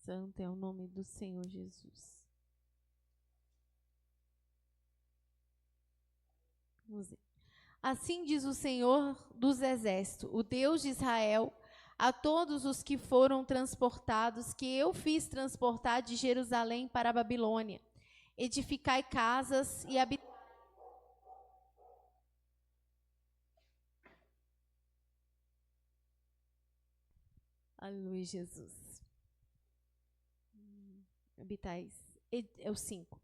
Santo é o nome do Senhor Jesus. Vamos ver. Assim diz o Senhor dos Exércitos, o Deus de Israel, a todos os que foram transportados, que eu fiz transportar de Jerusalém para a Babilônia. Edificai casas e habitai. Aleluia, Jesus. Habitais. É o 5.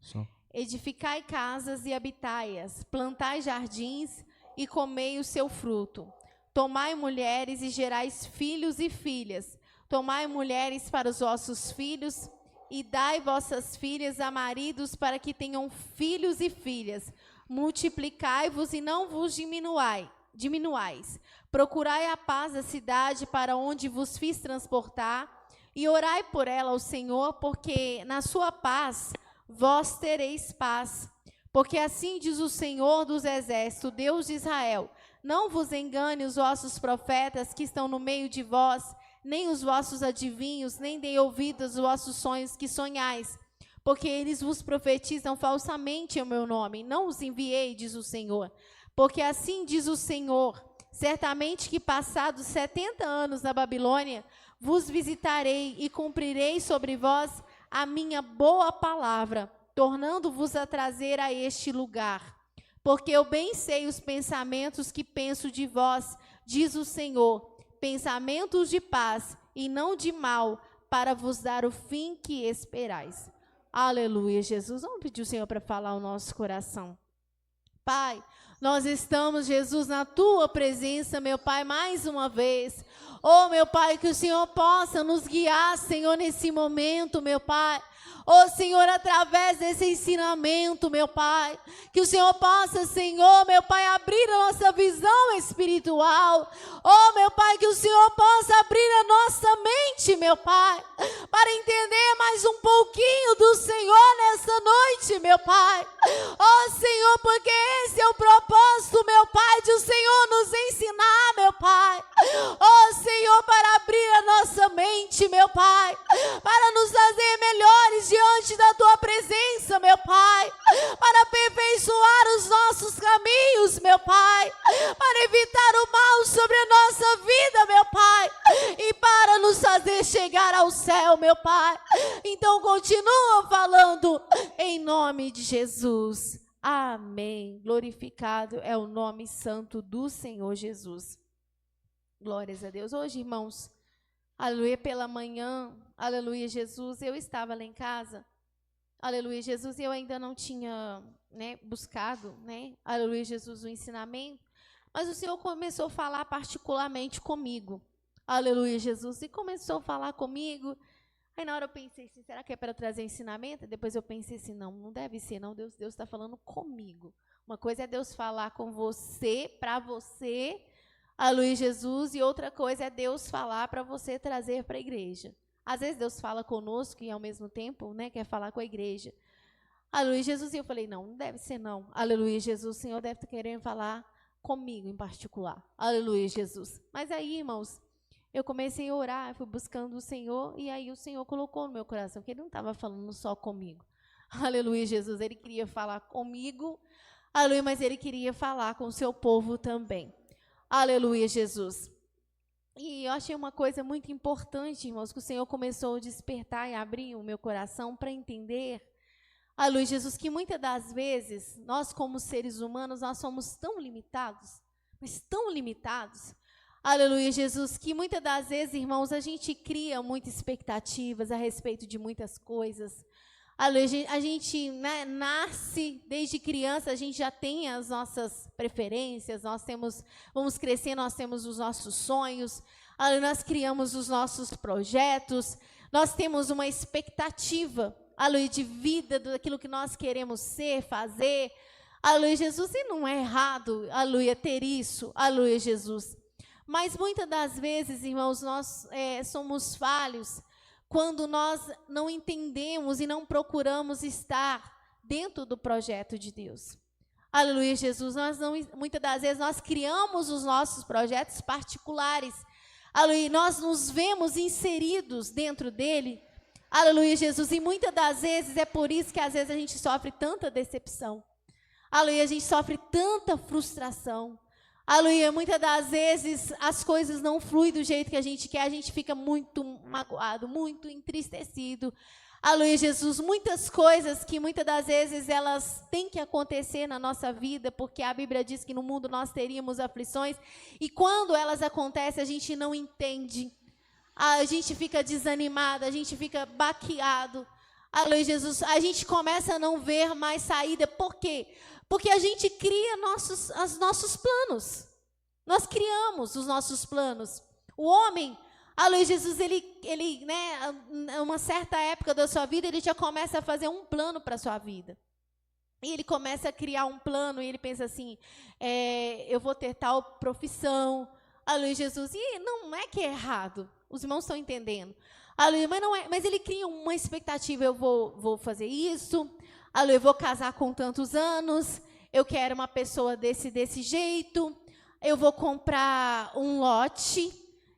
Edificai casas e habitai-as, plantai jardins e comei o seu fruto. Tomai mulheres e gerais filhos e filhas. Tomai mulheres para os vossos filhos e dai vossas filhas a maridos para que tenham filhos e filhas. Multiplicai-vos e não vos diminuais. Procurai a paz da cidade para onde vos fiz transportar e orai por ela ao Senhor, porque na sua paz vós tereis paz. Porque assim diz o Senhor dos Exércitos, Deus de Israel: não vos engane os vossos profetas que estão no meio de vós, nem os vossos adivinhos, nem deem ouvidos aos vossos sonhos que sonhais, porque eles vos profetizam falsamente em meu nome. Não os enviei, diz o Senhor. Porque assim diz o Senhor: certamente que passados 70 anos na Babilônia, vos visitarei e cumprirei sobre vós a minha boa palavra, tornando-vos a trazer a este lugar. Porque eu bem sei os pensamentos que penso de vós, diz o Senhor, pensamentos de paz e não de mal, para vos dar o fim que esperais. Aleluia, Jesus. Vamos pedir o Senhor para falar o nosso coração. Pai, nós estamos, Jesus, na tua presença, meu Pai, mais uma vez. Oh, meu Pai, que o Senhor possa nos guiar, Senhor, nesse momento, meu Pai. Oh, Senhor, através desse ensinamento, meu Pai, que o Senhor possa, Senhor, meu Pai, abrir a nossa visão espiritual. Oh, meu Pai, que o Senhor possa abrir a nossa mente, meu Pai, para entender mais um pouquinho do Senhor nessa noite, meu Pai. Oh, Senhor, porque esse é o propósito, meu Pai, de o Senhor nos ensinar, meu Pai. Oh, Senhor, para abrir a nossa mente, meu Pai, para nos fazer melhores diante da tua presença, meu Pai, para aperfeiçoar os nossos caminhos, meu Pai, para evitar o mal sobre a nossa vida, meu Pai, e para nos fazer chegar ao céu, meu Pai. Então continua falando em nome de Jesus. Amém. Glorificado é o nome santo do Senhor Jesus. Glórias a Deus. Hoje, irmãos, aleluia, pela manhã, aleluia, Jesus, eu estava lá em casa, aleluia, Jesus, e eu ainda não tinha, buscado, aleluia, Jesus, o ensinamento, mas o Senhor começou a falar particularmente comigo, aleluia, Jesus, e começou a falar comigo. Aí na hora eu pensei assim, será que é para trazer ensinamento? Depois eu pensei assim, não deve ser, não, Deus está falando comigo. Uma coisa é Deus falar com você, para você, aleluia, Jesus, e outra coisa é Deus falar para você trazer para a igreja. Às vezes Deus fala conosco e ao mesmo tempo, quer falar com a igreja. Aleluia, Jesus, e eu falei, não deve ser não. Aleluia, Jesus, o Senhor deve estar querendo falar comigo em particular. Aleluia, Jesus. Mas aí, irmãos, eu comecei a orar, fui buscando o Senhor, e aí o Senhor colocou no meu coração, que Ele não estava falando só comigo. Aleluia, Jesus, Ele queria falar comigo, aleluia, mas Ele queria falar com o seu povo também. Aleluia, Jesus. E eu achei uma coisa muito importante, irmãos, que o Senhor começou a despertar e abrir o meu coração para entender, aleluia, Jesus, que muitas das vezes, nós como seres humanos, nós somos tão limitados, mas tão limitados, aleluia, Jesus, que muitas das vezes, irmãos, a gente cria muitas expectativas a respeito de muitas coisas. Aleluia, a gente nasce desde criança, a gente já tem as nossas preferências, vamos crescer, nós temos os nossos sonhos, aleluia, nós criamos os nossos projetos, nós temos uma expectativa, aleluia, de vida, daquilo que nós queremos ser, fazer, aleluia, Jesus, e não é errado, aleluia, ter isso, aleluia, Jesus. Mas muitas das vezes, irmãos, nós somos falhos quando nós não entendemos e não procuramos estar dentro do projeto de Deus. Aleluia, Jesus. Muitas das vezes nós criamos os nossos projetos particulares. Aleluia, nós nos vemos inseridos dentro dele. Aleluia, Jesus. E muitas das vezes é por isso que às vezes a gente sofre tanta decepção. Aleluia, a gente sofre tanta frustração. Aleluia, muitas das vezes as coisas não fluem do jeito que a gente quer, a gente fica muito magoado, muito entristecido. Aleluia, Jesus, muitas coisas que muitas das vezes elas têm que acontecer na nossa vida, porque a Bíblia diz que no mundo nós teríamos aflições, e quando elas acontecem a gente não entende, a gente fica desanimado, a gente fica baqueado. Aleluia, Jesus, a gente começa a não ver mais saída, por quê? Porque a gente cria os nossos planos, nós criamos os nossos planos. O homem, aleluia, Jesus, ele, né, uma certa época da sua vida, ele já começa a fazer um plano para a sua vida. E ele começa a criar um plano, e ele pensa assim, eu vou ter tal profissão, aleluia, Jesus. E não é que é errado, os irmãos estão entendendo. Aleluia, mas ele cria uma expectativa, eu vou fazer isso, aleluia, eu vou casar com tantos anos, eu quero uma pessoa desse jeito, eu vou comprar um lote,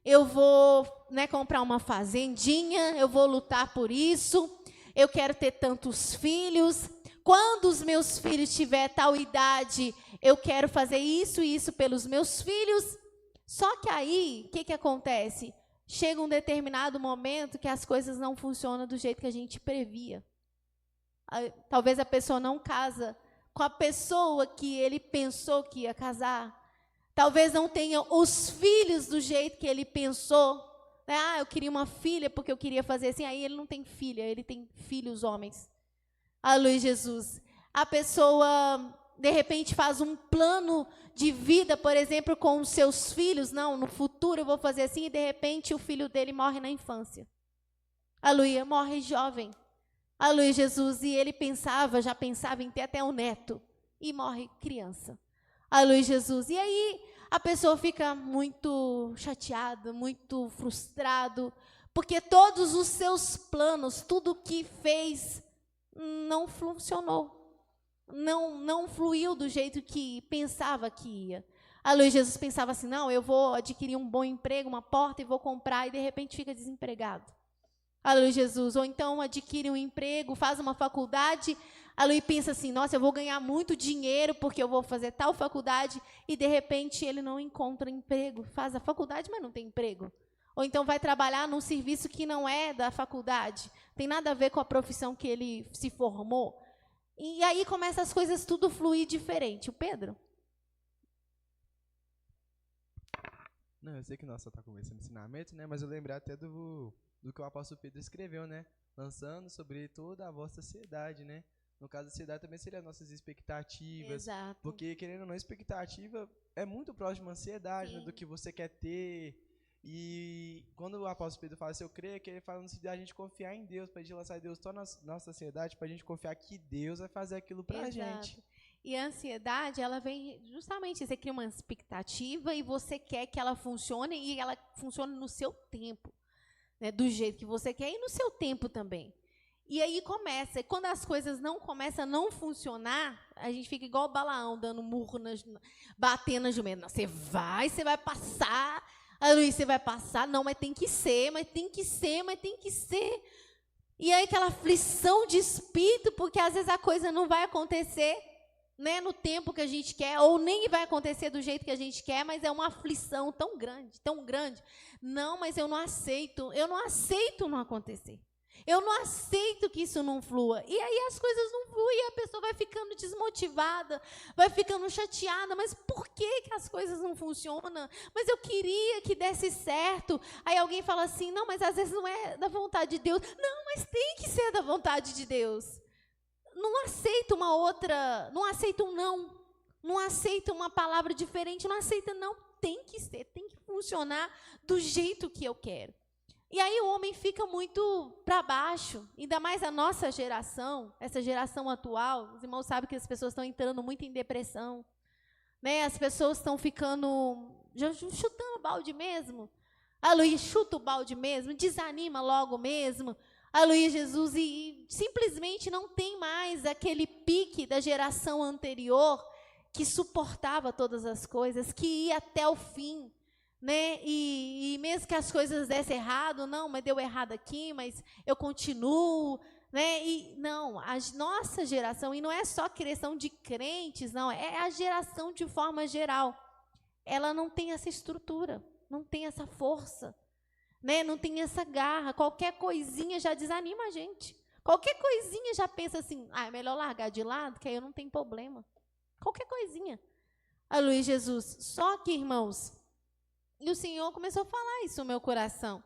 eu vou, né, comprar uma fazendinha, eu vou lutar por isso, eu quero ter tantos filhos, quando os meus filhos tiver tal idade, eu quero fazer isso e isso pelos meus filhos. Só que aí, o que acontece? Chega um determinado momento que as coisas não funcionam do jeito que a gente previa. Talvez a pessoa não casa com a pessoa que ele pensou que ia casar. Talvez não tenha os filhos do jeito que ele pensou. Eu queria uma filha porque eu queria fazer assim. Aí ele não tem filha, ele tem filhos homens. Aleluia, Jesus. A pessoa, de repente, faz um plano de vida, por exemplo, com os seus filhos. Não, no futuro eu vou fazer assim. E, de repente, o filho dele morre na infância. Aleluia, morre jovem. Aleluia, Jesus. E ele já pensava em ter até um neto. E morre criança. Aleluia, Jesus. E aí a pessoa fica muito chateada, muito frustrado, porque todos os seus planos, tudo que fez, não funcionou. Não fluiu do jeito que pensava que ia. Aleluia, Jesus pensava assim, não, eu vou adquirir um bom emprego, uma porta, e vou comprar, e de repente fica desempregado. Aleluia, Jesus. Ou então adquire um emprego, faz uma faculdade, aleluia, e pensa assim, nossa, eu vou ganhar muito dinheiro porque eu vou fazer tal faculdade, e de repente ele não encontra emprego, faz a faculdade, mas não tem emprego. Ou então vai trabalhar num serviço que não é da faculdade, tem nada a ver com a profissão que ele se formou. E aí começa as coisas tudo fluir diferente. O Pedro? Não, eu sei que nós só está começando ensinamento, né? Mas eu lembrei até do que o apóstolo Pedro escreveu, né? Lançando sobre toda a vossa ansiedade, né? No caso da ansiedade também seria as nossas expectativas. Exato. Porque, querendo ou não, expectativa é muito próximo à ansiedade, né, do que você quer ter. E quando o apóstolo Pedro fala assim, eu creio que ele fala no sentido de a gente confiar em Deus, para a gente lançar em Deus toda a nossa ansiedade, para a gente confiar que Deus vai fazer aquilo para a gente. E a ansiedade, ela vem justamente, você cria uma expectativa e você quer que ela funcione, e ela funcione no seu tempo, né, do jeito que você quer e no seu tempo também. E aí começa, quando as coisas não começam a não funcionar, a gente fica igual o Balaão, dando murro, batendo na jumenta. Você vai passar, aleluia, você vai passar, não, mas tem que ser, mas tem que ser, mas tem que ser. E aí aquela aflição de espírito, porque às vezes a coisa não vai acontecer, né, no tempo que a gente quer, ou nem vai acontecer do jeito que a gente quer, mas é uma aflição tão grande, tão grande. Não, mas eu não aceito não acontecer. Eu não aceito que isso não flua. E aí as coisas não fluem, e a pessoa vai ficando desmotivada, vai ficando chateada. Mas por que as coisas não funcionam? Mas eu queria que desse certo. Aí alguém fala assim, não, mas às vezes não é da vontade de Deus. Não, mas tem que ser da vontade de Deus. Não aceito uma outra, não aceito um não. Não aceito uma palavra diferente, não aceita não. Tem que ser, tem que funcionar do jeito que eu quero. E aí o homem fica muito para baixo, ainda mais a nossa geração, essa geração atual. Os irmãos sabem que as pessoas estão entrando muito em depressão, né? As pessoas estão ficando, já chutando o balde mesmo. Aleluia, chuta o balde mesmo, desanima logo mesmo. Aleluia, Jesus, e simplesmente não tem mais aquele pique da geração anterior que suportava todas as coisas, que ia até o fim. né? E mesmo que as coisas dessem errado, não, mas deu errado aqui, mas eu continuo, né? E não, a nossa geração, e não é só questão de crentes, não, é a geração de forma geral. Ela não tem essa estrutura, não tem essa força, né? Não tem essa garra. Qualquer coisinha já desanima a gente. Qualquer coisinha já pensa assim, é melhor largar de lado, que aí eu não tenho problema. Qualquer coisinha. Aleluia, Jesus. Só que, irmãos, e o Senhor começou a falar isso no meu coração,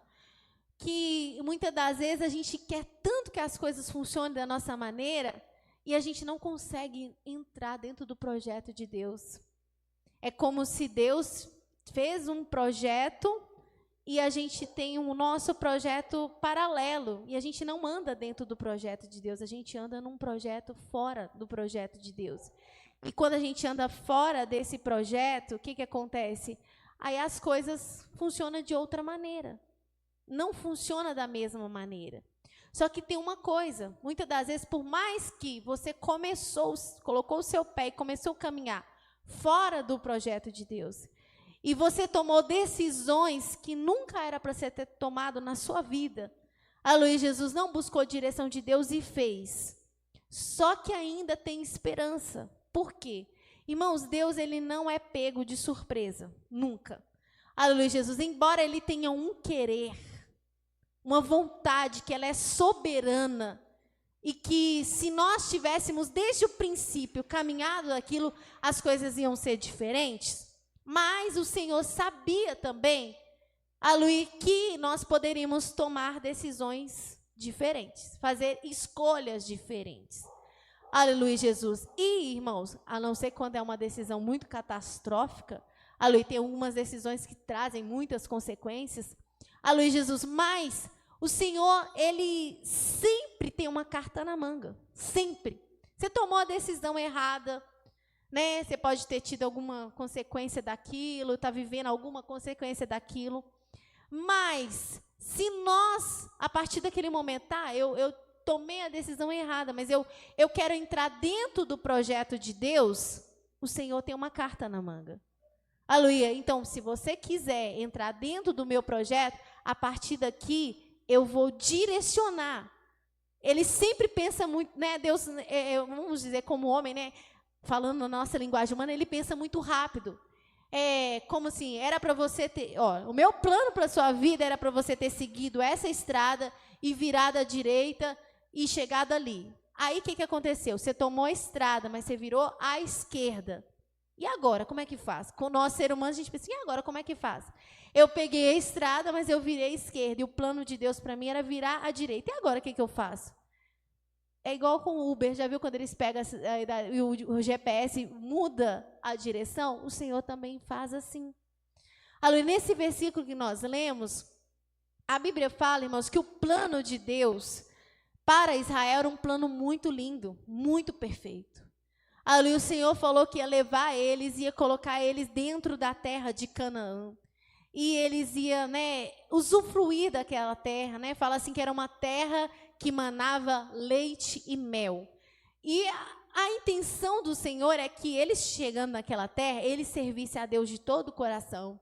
que muitas das vezes a gente quer tanto que as coisas funcionem da nossa maneira e a gente não consegue entrar dentro do projeto de Deus. É como se Deus fez um projeto e a gente tem o nosso projeto paralelo e a gente não anda dentro do projeto de Deus, a gente anda num projeto fora do projeto de Deus. E quando a gente anda fora desse projeto, o que acontece? Aí as coisas funcionam de outra maneira. Não funciona da mesma maneira. Só que tem uma coisa, muitas das vezes, por mais que você colocou o seu pé e começou a caminhar fora do projeto de Deus, e você tomou decisões que nunca era para você ter tomado na sua vida, aleluia, Jesus não buscou a direção de Deus e fez. Só que ainda tem esperança. Por quê? Irmãos, Deus ele não é pego de surpresa, nunca. Aleluia, Jesus, embora ele tenha um querer, uma vontade que ela é soberana, e que se nós tivéssemos desde o princípio caminhado daquilo, as coisas iam ser diferentes. Mas o Senhor sabia também, aleluia, que nós poderíamos tomar decisões diferentes, fazer escolhas diferentes. Aleluia, Jesus. E, irmãos, a não ser quando é uma decisão muito catastrófica, aleluia, tem algumas decisões que trazem muitas consequências, aleluia, Jesus, mas o Senhor, ele sempre tem uma carta na manga, sempre. Você tomou a decisão errada, né? Você pode ter tido alguma consequência daquilo, está vivendo alguma consequência daquilo, mas se nós, a partir daquele momento, eu tomei a decisão errada, mas eu quero entrar dentro do projeto de Deus, o Senhor tem uma carta na manga. Aleluia. Então, se você quiser entrar dentro do meu projeto, a partir daqui, eu vou direcionar. Ele sempre pensa muito, né? Deus, vamos dizer, como homem, né? Falando na nossa linguagem humana, ele pensa muito rápido. Como assim, era para você ter, o meu plano para a sua vida era para você ter seguido essa estrada e virado à direita e chegado ali. Aí, o que aconteceu? Você tomou a estrada, mas você virou à esquerda. E agora, como é que faz? Com nós, ser humanos, a gente pensa, e agora, como é que faz? Eu peguei a estrada, mas eu virei à esquerda. E o plano de Deus para mim era virar à direita. E agora, o que eu faço? É igual com o Uber. Já viu quando eles pegam o GPS, muda a direção? O Senhor também faz assim. Além nesse versículo que nós lemos, a Bíblia fala, irmãos, que o plano de Deus para Israel era um plano muito lindo, muito perfeito. Ali o Senhor falou que ia levar eles, ia colocar eles dentro da terra de Canaã. E eles iam, né, usufruir daquela terra, né? Fala assim que era uma terra que manava leite e mel. E a intenção do Senhor é que eles, chegando naquela terra, eles servissem a Deus de todo o coração.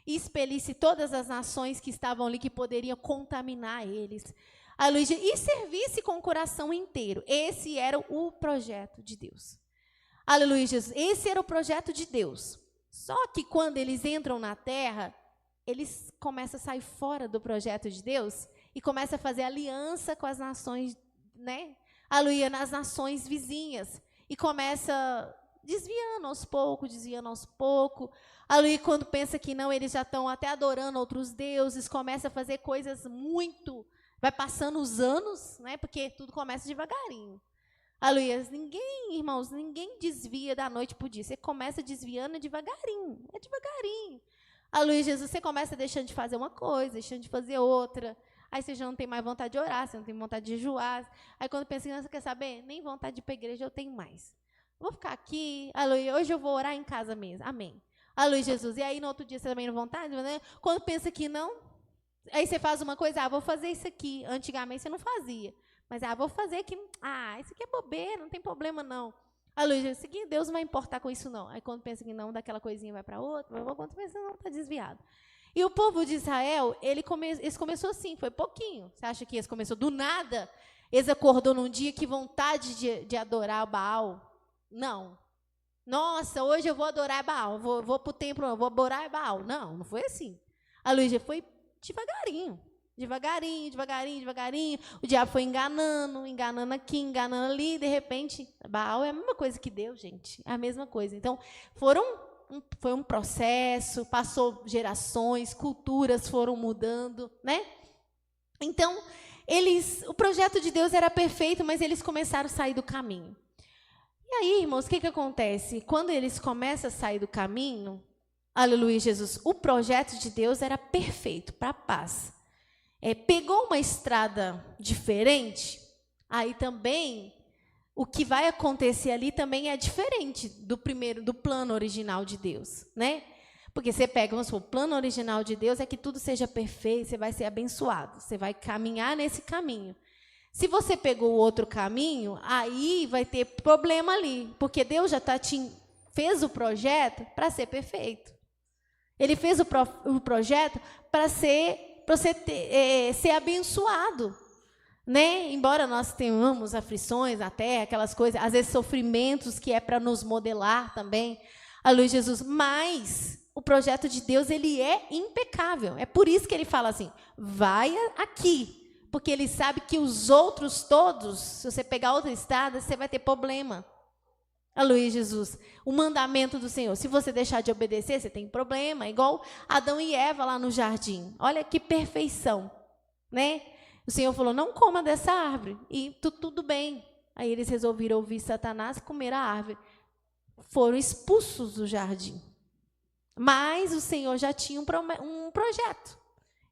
E expelisse todas as nações que estavam ali, que poderiam contaminar eles. E servisse com o coração inteiro. Esse era o projeto de Deus. Aleluia, Jesus. Esse era o projeto de Deus. Só que quando eles entram na terra, eles começam a sair fora do projeto de Deus e começam a fazer aliança com as nações, né? Aleluia, nas nações vizinhas. E começa desviando aos poucos. Aleluia, quando pensa que não, eles já estão até adorando outros deuses, começa a fazer coisas muito... Vai passando os anos, né? Porque tudo começa devagarinho. Aleluia, irmãos, ninguém desvia da noite para o dia. Você começa desviando devagarinho, é devagarinho. Aleluia, Jesus, você começa deixando de fazer uma coisa, deixando de fazer outra. Aí você já não tem mais vontade de orar, você não tem vontade de jejuar. Aí quando pensa, você quer saber? Nem vontade de ir para a igreja eu tenho mais. Vou ficar aqui, aleluia, hoje eu vou orar em casa mesmo, amém. Aleluia, Jesus. E aí no outro dia você também não vontade, né? Quando pensa que não, aí você faz uma coisa, vou fazer isso aqui. Antigamente você não fazia. Mas, vou fazer aqui. Isso aqui é bobeira, não tem problema, não. Aleluia, Deus não vai importar com isso, não. Aí, quando pensa que não, daquela coisinha vai para outra, quando pensa que não, está desviado. E o povo de Israel, eles começou assim, foi pouquinho. Você acha que eles começou do nada? Eles acordou num dia que vontade de adorar Baal? Não. Nossa, hoje eu vou adorar Baal, vou para o templo, eu vou adorar Baal. Não foi assim. A Luísa foi devagarinho. O diabo foi enganando aqui, enganando ali. De repente, Baal é a mesma coisa que Deus, gente. É a mesma coisa. Então, foi um processo, passou gerações, culturas foram mudando, né? Então, o projeto de Deus era perfeito, mas eles começaram a sair do caminho. E aí, irmãos, o que acontece? Quando eles começam a sair do caminho, aleluia, Jesus, o projeto de Deus era perfeito, para a paz. Pegou uma estrada diferente, aí também o que vai acontecer ali também é diferente do plano original de Deus, né? Porque você pega, vamos supor, o plano original de Deus é que tudo seja perfeito, você vai ser abençoado, você vai caminhar nesse caminho. Se você pegou o outro caminho, aí vai ter problema ali, porque Deus já fez o projeto para ser perfeito. Ele fez o projeto para você ser abençoado, né? Embora nós tenhamos aflições na terra, aquelas coisas, às vezes sofrimentos que é para nos modelar também, a luz de Jesus, mas o projeto de Deus, ele é impecável. É por isso que ele fala assim, vai aqui, porque ele sabe que os outros todos, se você pegar outra estrada, você vai ter problema. Aleluia, Jesus. O mandamento do Senhor, se você deixar de obedecer, você tem problema. Igual Adão e Eva lá no jardim. Olha que perfeição, né? O Senhor falou, não coma dessa árvore. E tudo bem. Aí eles resolveram ouvir Satanás e comer a árvore. Foram expulsos do jardim. Mas o Senhor já tinha um projeto.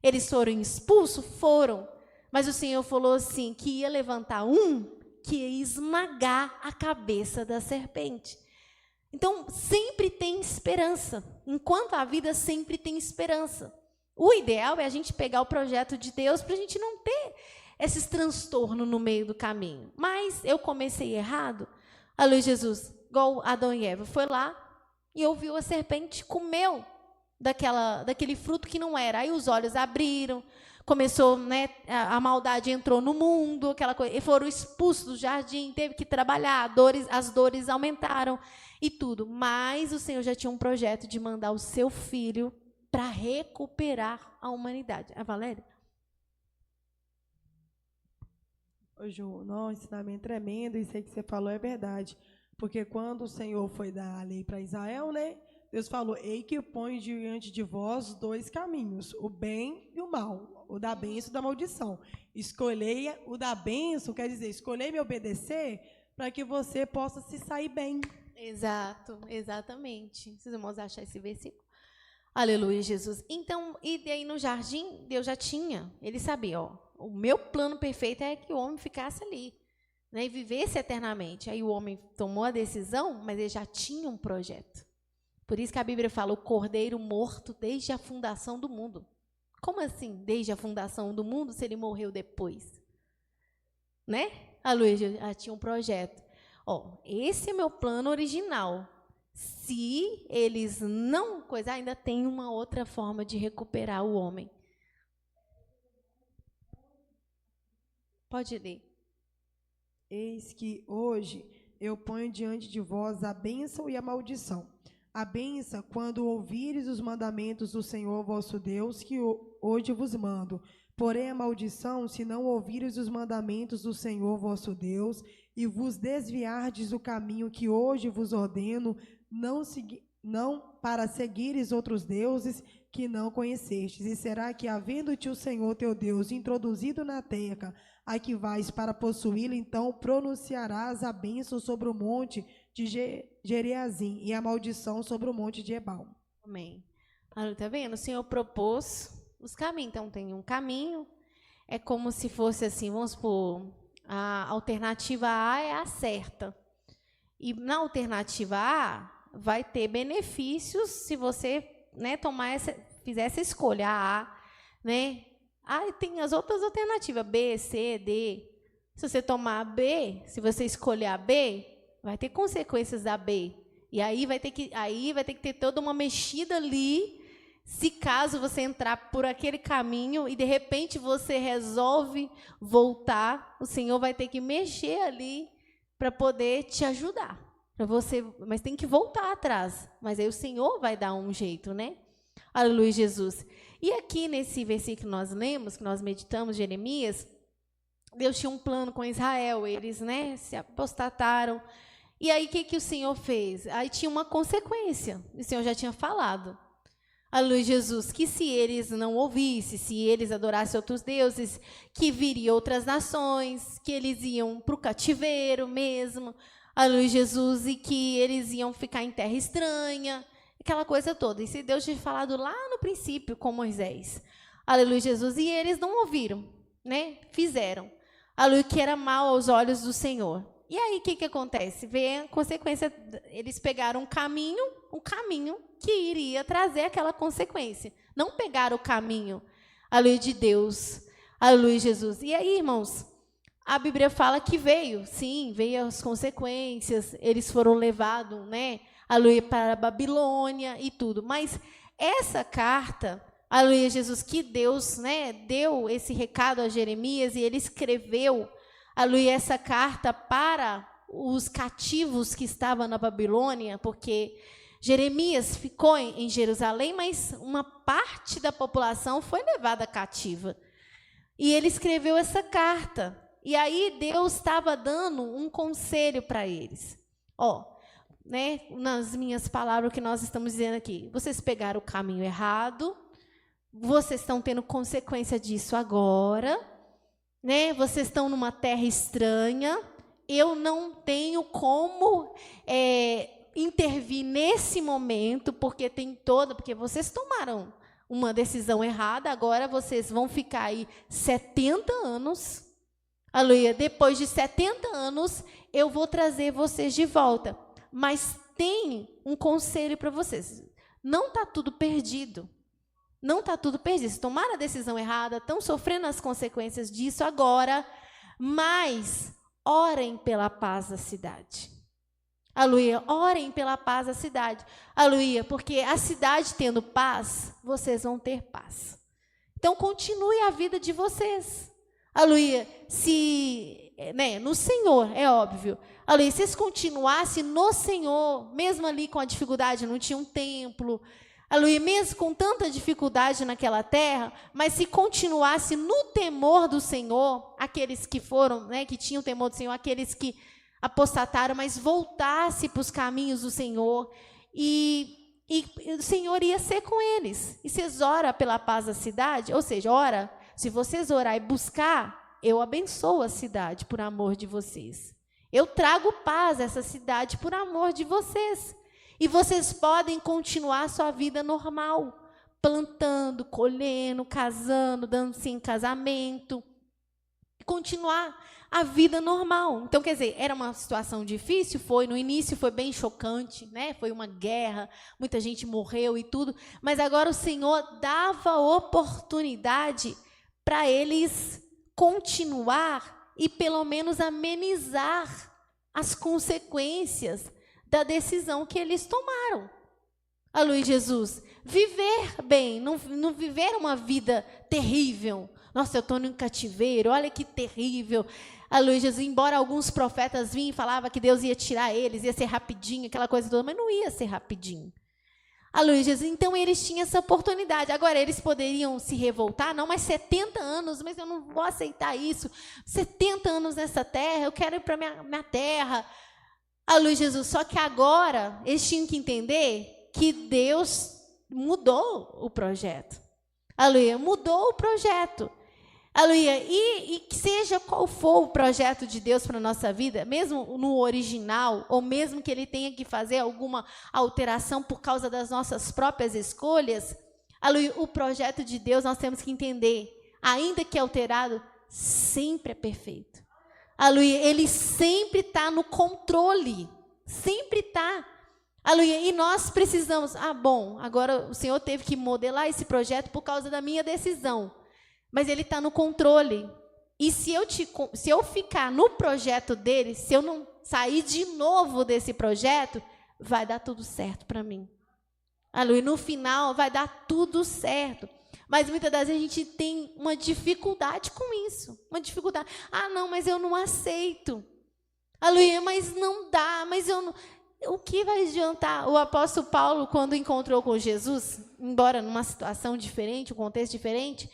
Eles foram expulsos? Foram. Mas o Senhor falou assim, que ia levantar que ia esmagar a cabeça da serpente. Então, sempre tem esperança. Enquanto a vida, sempre tem esperança. O ideal é a gente pegar o projeto de Deus para a gente não ter esses transtornos no meio do caminho. Mas eu comecei errado. A luz de Jesus, igual Adão e Eva, foi lá e ouviu a serpente, comeu daquele fruto que não era. Aí os olhos abriram, começou, né, a maldade entrou no mundo, aquela coisa, e foram expulsos do jardim, teve que trabalhar, as dores aumentaram e tudo. Mas o Senhor já tinha um projeto de mandar o seu filho para recuperar a humanidade. A Valéria? Ô, Ju, não, ensinamento tremendo, isso aí que você falou é verdade. Porque quando o Senhor foi dar a lei para Israel, né, Deus falou, ei que eu ponho diante de vós 2 caminhos, o bem e o mal, o da bênção e da maldição. Escolhei o da bênção, quer dizer, escolhei me obedecer para que você possa se sair bem. Exato, exatamente. Vocês irmãos achar esse versículo? Aleluia, Jesus. Então, e aí no jardim, Deus já tinha, ele sabia, o meu plano perfeito é que o homem ficasse ali, né, e vivesse eternamente. Aí o homem tomou a decisão, mas ele já tinha um projeto. Por isso que a Bíblia fala, o cordeiro morto desde a fundação do mundo. Como assim, desde a fundação do mundo, se ele morreu depois? Né? A Luísa já tinha um projeto. Esse é meu plano original. Se eles não coisar, ainda tem uma outra forma de recuperar o homem. Pode ler. Eis que hoje eu ponho diante de vós a bênção e a maldição. A bênção, quando ouvires os mandamentos do Senhor vosso Deus, que hoje vos mando. Porém, a maldição, se não ouvires os mandamentos do Senhor vosso Deus, e vos desviardes do caminho que hoje vos ordeno, não para seguires outros deuses que não conhecestes. E será que, havendo-te o Senhor teu Deus introduzido na terra, a que vais para possuí-la, então pronunciarás a bênção sobre o monte de Gerizim e a maldição sobre o monte de Ebal. Amém. Está vendo? O Senhor propôs os caminhos. Então, tem um caminho, é como se fosse assim, vamos supor, a alternativa A é a certa. E na alternativa A, vai ter benefícios se você, né, fizer essa escolha, a A, né? Ah, tem as outras alternativas, B, C, D. Se você tomar a B, se você escolher a B, vai ter consequências da B. E aí vai ter que ter toda uma mexida ali, Se caso você entrar por aquele caminho e de repente você resolve voltar, o Senhor vai ter que mexer ali para poder te ajudar. Para você, mas tem que voltar atrás. Mas aí o Senhor vai dar um jeito, né? Aleluia, Jesus. E aqui nesse versículo que nós lemos, que nós meditamos, Jeremias, Deus tinha um plano com Israel. Eles, né, se apostataram. E aí o que o Senhor fez? Aí tinha uma consequência. O Senhor já tinha falado. Aleluia, Jesus, que se eles não ouvissem, se eles adorassem outros deuses, que viriam outras nações, que eles iam para o cativeiro mesmo, aleluia, Jesus, e que eles iam ficar em terra estranha, aquela coisa toda. E se Deus tinha falado lá no princípio com Moisés, aleluia, Jesus, e eles não ouviram, né? Fizeram, aleluia, que era mal aos olhos do Senhor. E aí, o que acontece? Vem a consequência, eles pegaram um caminho que iria trazer aquela consequência. Não pegaram o caminho, aleluia, de Deus, aleluia, Jesus. E aí, irmãos, a Bíblia fala que veio as consequências, eles foram levados, né, aleluia, para a Babilônia e tudo. Mas essa carta, aleluia, Jesus, que Deus, né, deu esse recado a Jeremias e ele escreveu, aleluia, essa carta para os cativos que estavam na Babilônia, porque Jeremias ficou em Jerusalém, mas uma parte da população foi levada cativa. E ele escreveu essa carta. E aí Deus estava dando um conselho para eles. Né, nas minhas palavras, o que nós estamos dizendo aqui. Vocês pegaram o caminho errado, vocês estão tendo consequência disso agora, né? Vocês estão numa terra estranha, eu não tenho como intervir nesse momento, porque vocês tomaram uma decisão errada, agora vocês vão ficar aí 70 anos, aleluia, depois de 70 anos, eu vou trazer vocês de volta, mas tem um conselho para vocês, não está tudo perdido. Não está tudo perdido. Vocês tomaram a decisão errada, estão sofrendo as consequências disso agora, mas orem pela paz da cidade. Aleluia, orem pela paz da cidade. Aleluia, porque a cidade tendo paz, vocês vão ter paz. Então, continue a vida de vocês. Aleluia, no Senhor, é óbvio. Aleluia, se vocês continuassem no Senhor, mesmo ali com a dificuldade, não tinha um templo, aleluia, mesmo com tanta dificuldade naquela terra, mas se continuasse no temor do Senhor, aqueles que foram, né, que tinham temor do Senhor, aqueles que apostataram, mas voltasse para os caminhos do Senhor, e o Senhor ia ser com eles. E vocês oram pela paz da cidade, ou seja, se vocês orar e buscar, eu abençoo a cidade por amor de vocês. Eu trago paz a essa cidade por amor de vocês. E vocês podem continuar a sua vida normal, plantando, colhendo, casando, dando sim casamento, continuar a vida normal. Então, quer dizer, era uma situação difícil, no início foi bem chocante, né? Foi uma guerra, muita gente morreu e tudo, mas agora o Senhor dava oportunidade para eles continuar e pelo menos amenizar as consequências da decisão que eles tomaram. Aleluia, Jesus. Viver bem, não viver uma vida terrível. Nossa, eu estou num cativeiro, olha que terrível. Aleluia, Jesus. Embora alguns profetas vinham e falavam que Deus ia tirar eles, ia ser rapidinho, aquela coisa toda, mas não ia ser rapidinho. Aleluia, Jesus. Então, eles tinham essa oportunidade. Agora, eles poderiam se revoltar, não, mas 70 anos, mas eu não vou aceitar isso. 70 anos nessa terra, eu quero ir para minha terra. Aleluia, Jesus. Só que agora, eles tinham que entender que Deus mudou o projeto. Aleluia, mudou o projeto. Aleluia, e que seja qual for o projeto de Deus para a nossa vida, mesmo no original, ou mesmo que Ele tenha que fazer alguma alteração por causa das nossas próprias escolhas, aleluia, o projeto de Deus nós temos que entender, ainda que alterado, sempre é perfeito. Aleluia, Ele sempre está no controle, sempre está. Aleluia, e nós precisamos, agora o Senhor teve que modelar esse projeto por causa da minha decisão, mas Ele está no controle, e se eu ficar no projeto dEle, se eu não sair de novo desse projeto, vai dar tudo certo para mim. Aleluia. No final vai dar tudo certo. Mas muitas das vezes a gente tem uma dificuldade com isso. Uma dificuldade. Ah, não, mas eu não aceito. Aleluia, mas não dá, mas eu não... O que vai adiantar? O apóstolo Paulo, quando encontrou com Jesus, embora numa situação diferente, um contexto diferente,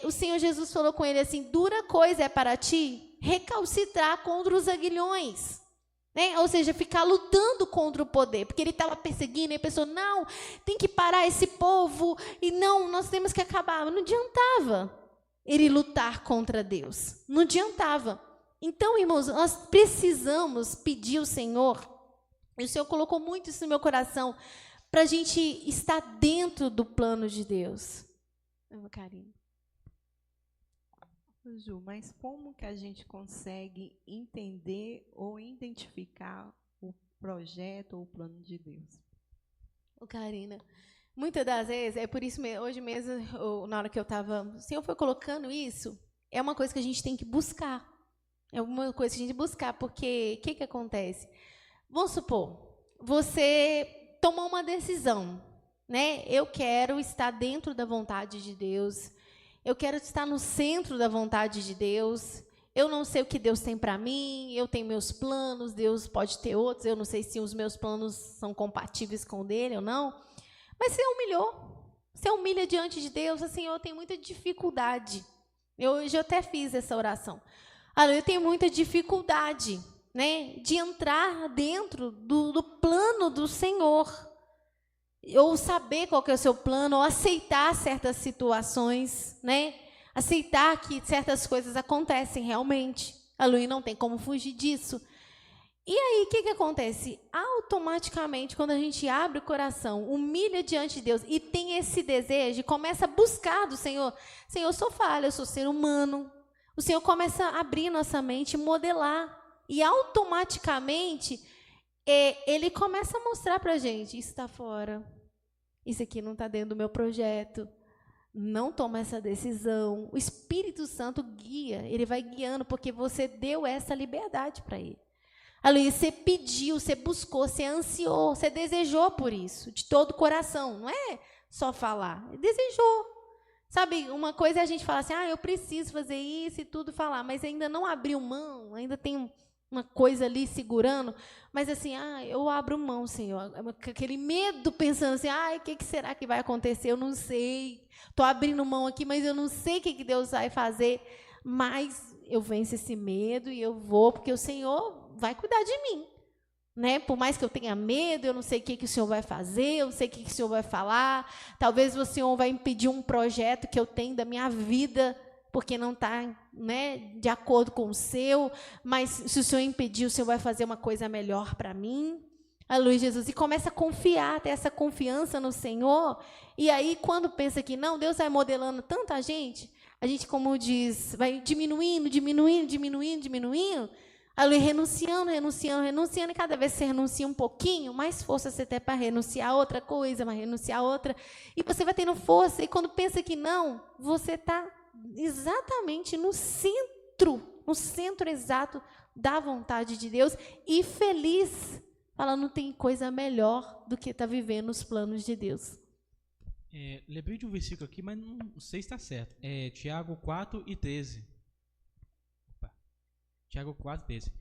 o Senhor Jesus falou com ele assim, dura coisa é para ti recalcitrar contra os aguilhões. Né? Ou seja, ficar lutando contra o poder, porque ele estava perseguindo, e ele pensou, não, tem que parar esse povo, e não, nós temos que acabar. Não adiantava ele lutar contra Deus, não adiantava. Então, irmãos, nós precisamos pedir ao Senhor, e o Senhor colocou muito isso no meu coração, para a gente estar dentro do plano de Deus. Karine. Ju, mas como que a gente consegue entender ou identificar o projeto ou o plano de Deus? Karina, muitas das vezes, é por isso mesmo, hoje mesmo, na hora que eu estava, o Senhor foi colocando isso, é uma coisa que a gente tem que buscar. É uma coisa que a gente buscar, porque o que acontece? Vamos supor, você tomou uma decisão, né? Eu quero estar dentro da vontade de Deus, eu quero estar no centro da vontade de Deus, eu não sei o que Deus tem para mim, eu tenho meus planos, Deus pode ter outros, eu não sei se os meus planos são compatíveis com o dele ou não, mas você humilhou, você humilha diante de Deus, assim, eu tenho muita dificuldade, eu já até fiz essa oração, eu tenho muita dificuldade, né, de entrar dentro do plano do Senhor, ou saber qual que é o seu plano, ou aceitar certas situações, né? Aceitar que certas coisas acontecem realmente. A Luí não tem como fugir disso. E aí, o que acontece? Automaticamente, quando a gente abre o coração, humilha diante de Deus e tem esse desejo, começa a buscar do Senhor. Senhor, eu sou falha, eu sou ser humano. O Senhor começa a abrir nossa mente, modelar. E automaticamente... ele começa a mostrar para a gente, isso está fora, isso aqui não está dentro do meu projeto, não toma essa decisão. O Espírito Santo guia, ele vai guiando, porque você deu essa liberdade para ele. Ali, você pediu, você buscou, você ansiou, você desejou por isso, de todo o coração, não é só falar, desejou. Sabe, uma coisa é a gente falar assim, eu preciso fazer isso e tudo falar, mas ainda não abriu mão, ainda tem uma coisa ali segurando, mas assim, eu abro mão, Senhor, aquele medo pensando assim, o que será que vai acontecer? Eu não sei, estou abrindo mão aqui, mas eu não sei o que Deus vai fazer, mas eu venço esse medo e eu vou, porque o Senhor vai cuidar de mim, né? Por mais que eu tenha medo, eu não sei o que o Senhor vai fazer, eu não sei o que o Senhor vai falar, talvez o Senhor vai impedir um projeto que eu tenho da minha vida, porque não está, né, de acordo com o seu, mas se o Senhor impedir, o Senhor vai fazer uma coisa melhor para mim. Aleluia, Jesus. E começa a confiar, ter essa confiança no Senhor. E aí, quando pensa que não, Deus vai modelando tanta gente, a gente, como diz, vai diminuindo, aleluia, renunciando, e cada vez que você renuncia um pouquinho, mais força você tem para renunciar a outra coisa, mas renunciar a outra, e você vai tendo força, e quando pensa que não, você está exatamente no centro exato da vontade de Deus e feliz. Fala, não tem coisa melhor do que estar vivendo os planos de Deus. Lembrei de um versículo aqui, mas não sei se está certo. Tiago 4:13. Tiago 4:13.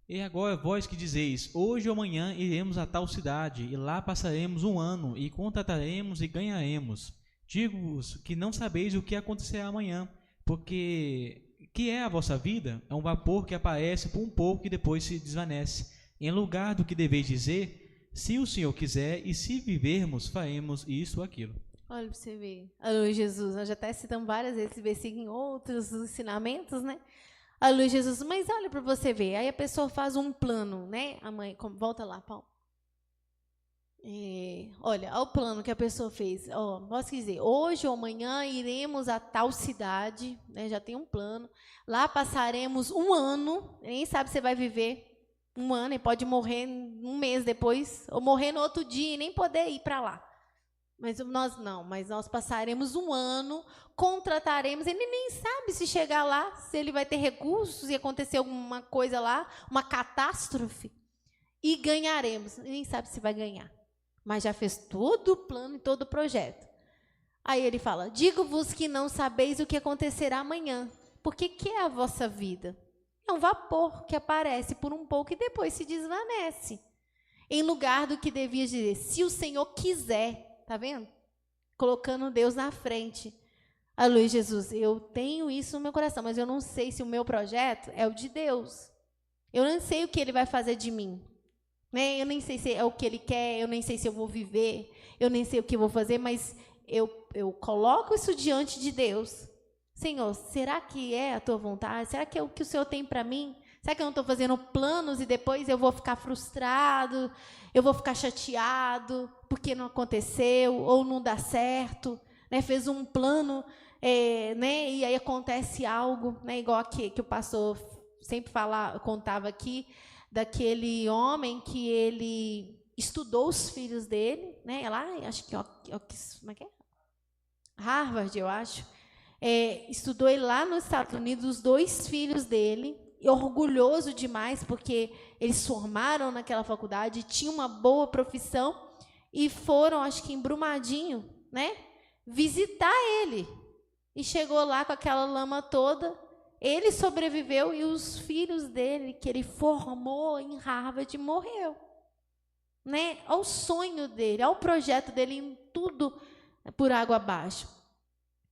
E agora vós que dizeis, hoje ou amanhã iremos a tal cidade, e lá passaremos um ano, e contrataremos e ganharemos. Digo-vos que não sabeis o que acontecerá amanhã, porque que é a vossa vida? É um vapor que aparece por um pouco e depois se desvanece. Em lugar do que deveis dizer, se o Senhor quiser, e se vivermos, faremos isso ou aquilo. Olha para você ver. Aleluia, Jesus. Nós já até citamos várias vezes esse versículo em outros ensinamentos, né? Aleluia, Jesus. Mas olha para você ver. Aí a pessoa faz um plano, né? A mãe, volta lá, Paulo. Olha o plano que a pessoa fez. Posso dizer, hoje ou amanhã iremos a tal cidade, né, já tem um plano. Lá passaremos um ano, nem sabe se vai viver um ano, e pode morrer um mês depois, ou morrer no outro dia e nem poder ir para lá. Mas nós passaremos um ano, contrataremos, ele nem sabe se chegar lá, se ele vai ter recursos e acontecer alguma coisa lá, uma catástrofe, e ganharemos, nem sabe se vai ganhar. mas já fez todo o plano e todo o projeto. Aí ele fala: digo-vos que não sabeis o que acontecerá amanhã, porque que é a vossa vida? É um vapor que aparece por um pouco e depois se desvanece. Em lugar do que devia dizer, se o Senhor quiser, tá vendo? Colocando Deus na frente. Aleluia, Jesus, eu tenho isso no meu coração, mas eu não sei se o meu projeto é o de Deus. Eu não sei o que Ele vai fazer de mim. Né? Eu nem sei se é o que Ele quer, eu nem sei se eu vou viver, eu nem sei o que eu vou fazer, mas eu coloco isso diante de Deus. Senhor, será que é a tua vontade? Será que é o que o Senhor tem para mim? Será que eu não estou fazendo planos e depois eu vou ficar frustrado, eu vou ficar chateado porque não aconteceu ou não dá certo? Né? Fez um plano, né? E aí acontece algo, né? Igual que o pastor sempre contava aqui, daquele homem que ele estudou os filhos dele, né? Lá, acho que como é que é? Harvard, eu acho. Estudou ele lá nos Estados Unidos, os 2 filhos dele, e orgulhoso demais, porque eles formaram naquela faculdade, tinham uma boa profissão, e foram, acho que em Brumadinho, né, visitar ele. E chegou lá com aquela lama toda, ele sobreviveu, e os filhos dele, que ele formou em Harvard, morreu. Né? Olha o sonho dele, olha o projeto dele, em tudo por água abaixo.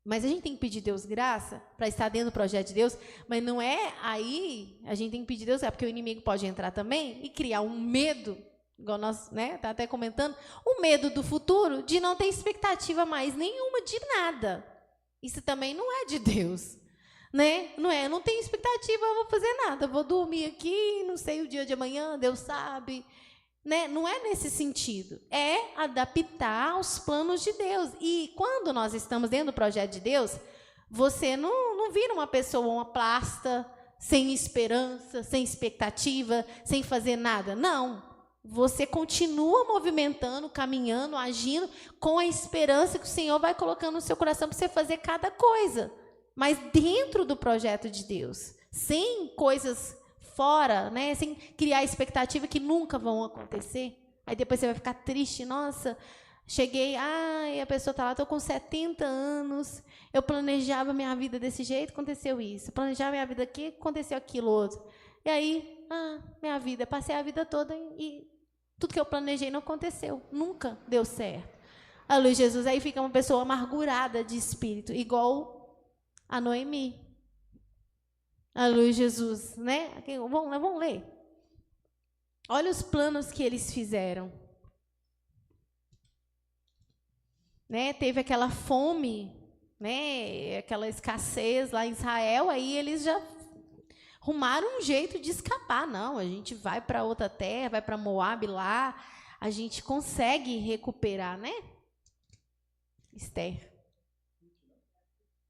Mas a gente tem que pedir Deus graça para estar dentro do projeto de Deus, mas não é aí, a gente tem que pedir Deus graça, porque o inimigo pode entrar também e criar um medo, igual nós, né, tá até comentando, um medo do futuro, de não ter expectativa mais nenhuma de nada. Isso também não é de Deus, né? Não é, eu não tenho expectativa, eu vou fazer nada, vou dormir aqui, não sei o dia de amanhã, Deus sabe. Né? Não é nesse sentido, é adaptar aos planos de Deus. E quando nós estamos dentro do projeto de Deus, você não vira uma pessoa, uma plasta, sem esperança, sem expectativa, sem fazer nada. Não, você continua movimentando, caminhando, agindo, com a esperança que o Senhor vai colocando no seu coração para você fazer cada coisa, mas dentro do projeto de Deus, sem coisas fora, né, sem criar expectativa que nunca vão acontecer. Aí depois você vai ficar triste, nossa, cheguei, a pessoa está lá, estou com 70 anos, eu planejava minha vida desse jeito, aconteceu isso, planejava minha vida aqui, aconteceu aquilo outro. E aí, minha vida, passei a vida toda e tudo que eu planejei não aconteceu, nunca deu certo. Aleluia, Jesus, aí fica uma pessoa amargurada de espírito, igual a Noemi. Aleluia, Jesus, né? Vamos ler. Olha os planos que eles fizeram. Né? Teve aquela fome, né? Aquela escassez lá em Israel, aí eles já arrumaram um jeito de escapar. Não, a gente vai para outra terra, vai para Moabe lá, a gente consegue recuperar, né? Esther.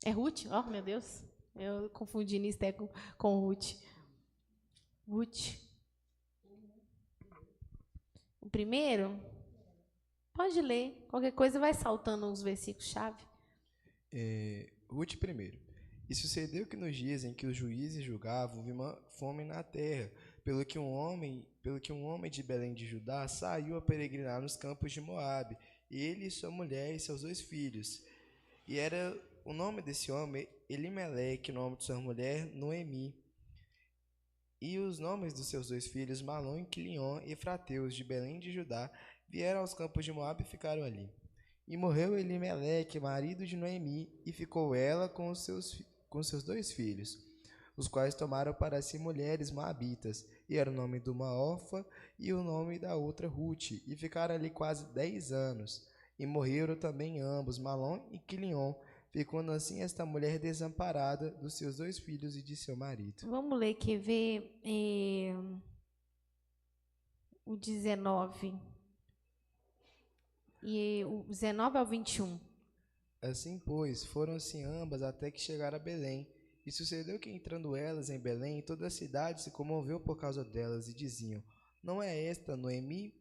É Ruth? Oh, meu Deus. Eu confundi Esther com Ruth. Ruth. O primeiro? Pode ler. Qualquer coisa vai saltando uns versículos-chave. Ruth primeiro. E sucedeu que nos dias em que os juízes julgavam, houve uma fome na terra, pelo que um homem de Belém de Judá saiu a peregrinar nos campos de Moabe, ele, sua mulher e seus 2 filhos. E era o nome desse homem Elimeleque, o nome de sua mulher Noemi. E os nomes dos seus 2 filhos, Malom e Quilion, Efrateus, de Belém de Judá, vieram aos campos de Moabe e ficaram ali. E morreu Elimeleque, marido de Noemi, e ficou ela com seus 2 filhos, os quais tomaram para si mulheres moabitas, e era o nome de uma órfã e o nome da outra Ruth, e ficaram ali quase 10 anos. E morreram também ambos, Malom e Quilion, ficando assim esta mulher desamparada dos seus 2 filhos e de seu marido. Vamos ler, quer ver o 19. E o 19 ao 21. Assim, pois, foram-se ambas até que chegaram a Belém. E sucedeu que, entrando elas em Belém, toda a cidade se comoveu por causa delas, e diziam: não é esta Noemi?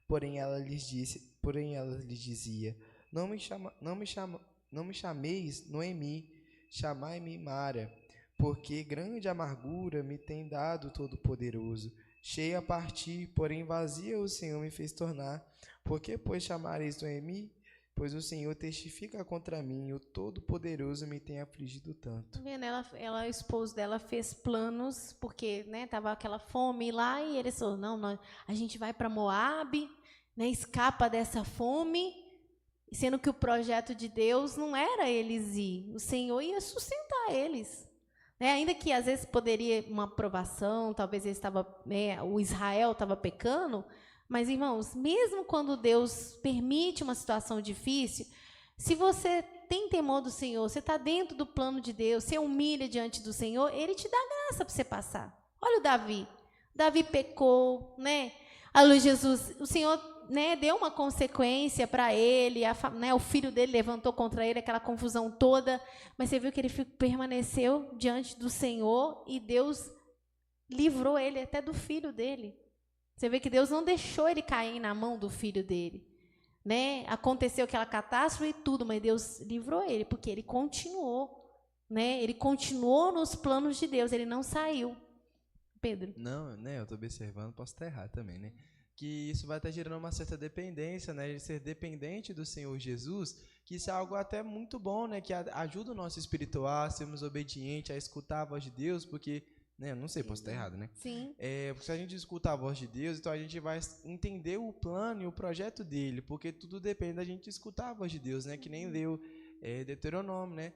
Porém ela lhes dizia: não me chameis Noemi, chamai-me Mara, porque grande amargura me tem dado Todo-Poderoso. Cheia a partir, porém vazia o Senhor me fez tornar. Por que, pois, chamareis Noemi? Pois o Senhor testifica contra mim, o Todo-Poderoso me tem afligido tanto. Tá vendo? O esposo dela fez planos, porque, né, tava aquela fome lá, e ele falou, não, a gente vai para Moabe, né, escapa dessa fome, sendo que o projeto de Deus não era eles ir, o Senhor ia sustentar eles. Né, ainda que às vezes poderia uma provação, talvez o Israel estava pecando, mas, irmãos, mesmo quando Deus permite uma situação difícil, se você tem temor do Senhor, você está dentro do plano de Deus, você humilha diante do Senhor, Ele te dá graça para você passar. Olha o Davi. Davi pecou, né? A luz de Jesus, o Senhor, né, deu uma consequência para ele, o filho dele levantou contra ele, aquela confusão toda, mas você viu que ele permaneceu diante do Senhor e Deus livrou ele até do filho dele. Você vê que Deus não deixou ele cair na mão do filho dele. Né? Aconteceu aquela catástrofe e tudo, mas Deus livrou ele, porque ele continuou. Né? Ele continuou nos planos de Deus, ele não saiu. Pedro? Não, né? Eu estou observando, posso estar errado também, né? Que isso vai estar gerando uma certa dependência, né? De ser dependente do Senhor Jesus, que isso é algo até muito bom, né? Que ajuda o nosso espiritual a sermos obedientes, a escutar a voz de Deus, porque... né? Eu não sei, posso estar errado, né? Sim. Porque se a gente escuta a voz de Deus, então a gente vai entender o plano e o projeto dele, porque tudo depende da gente escutar a voz de Deus, né? Que nem leu Deuteronômio, né?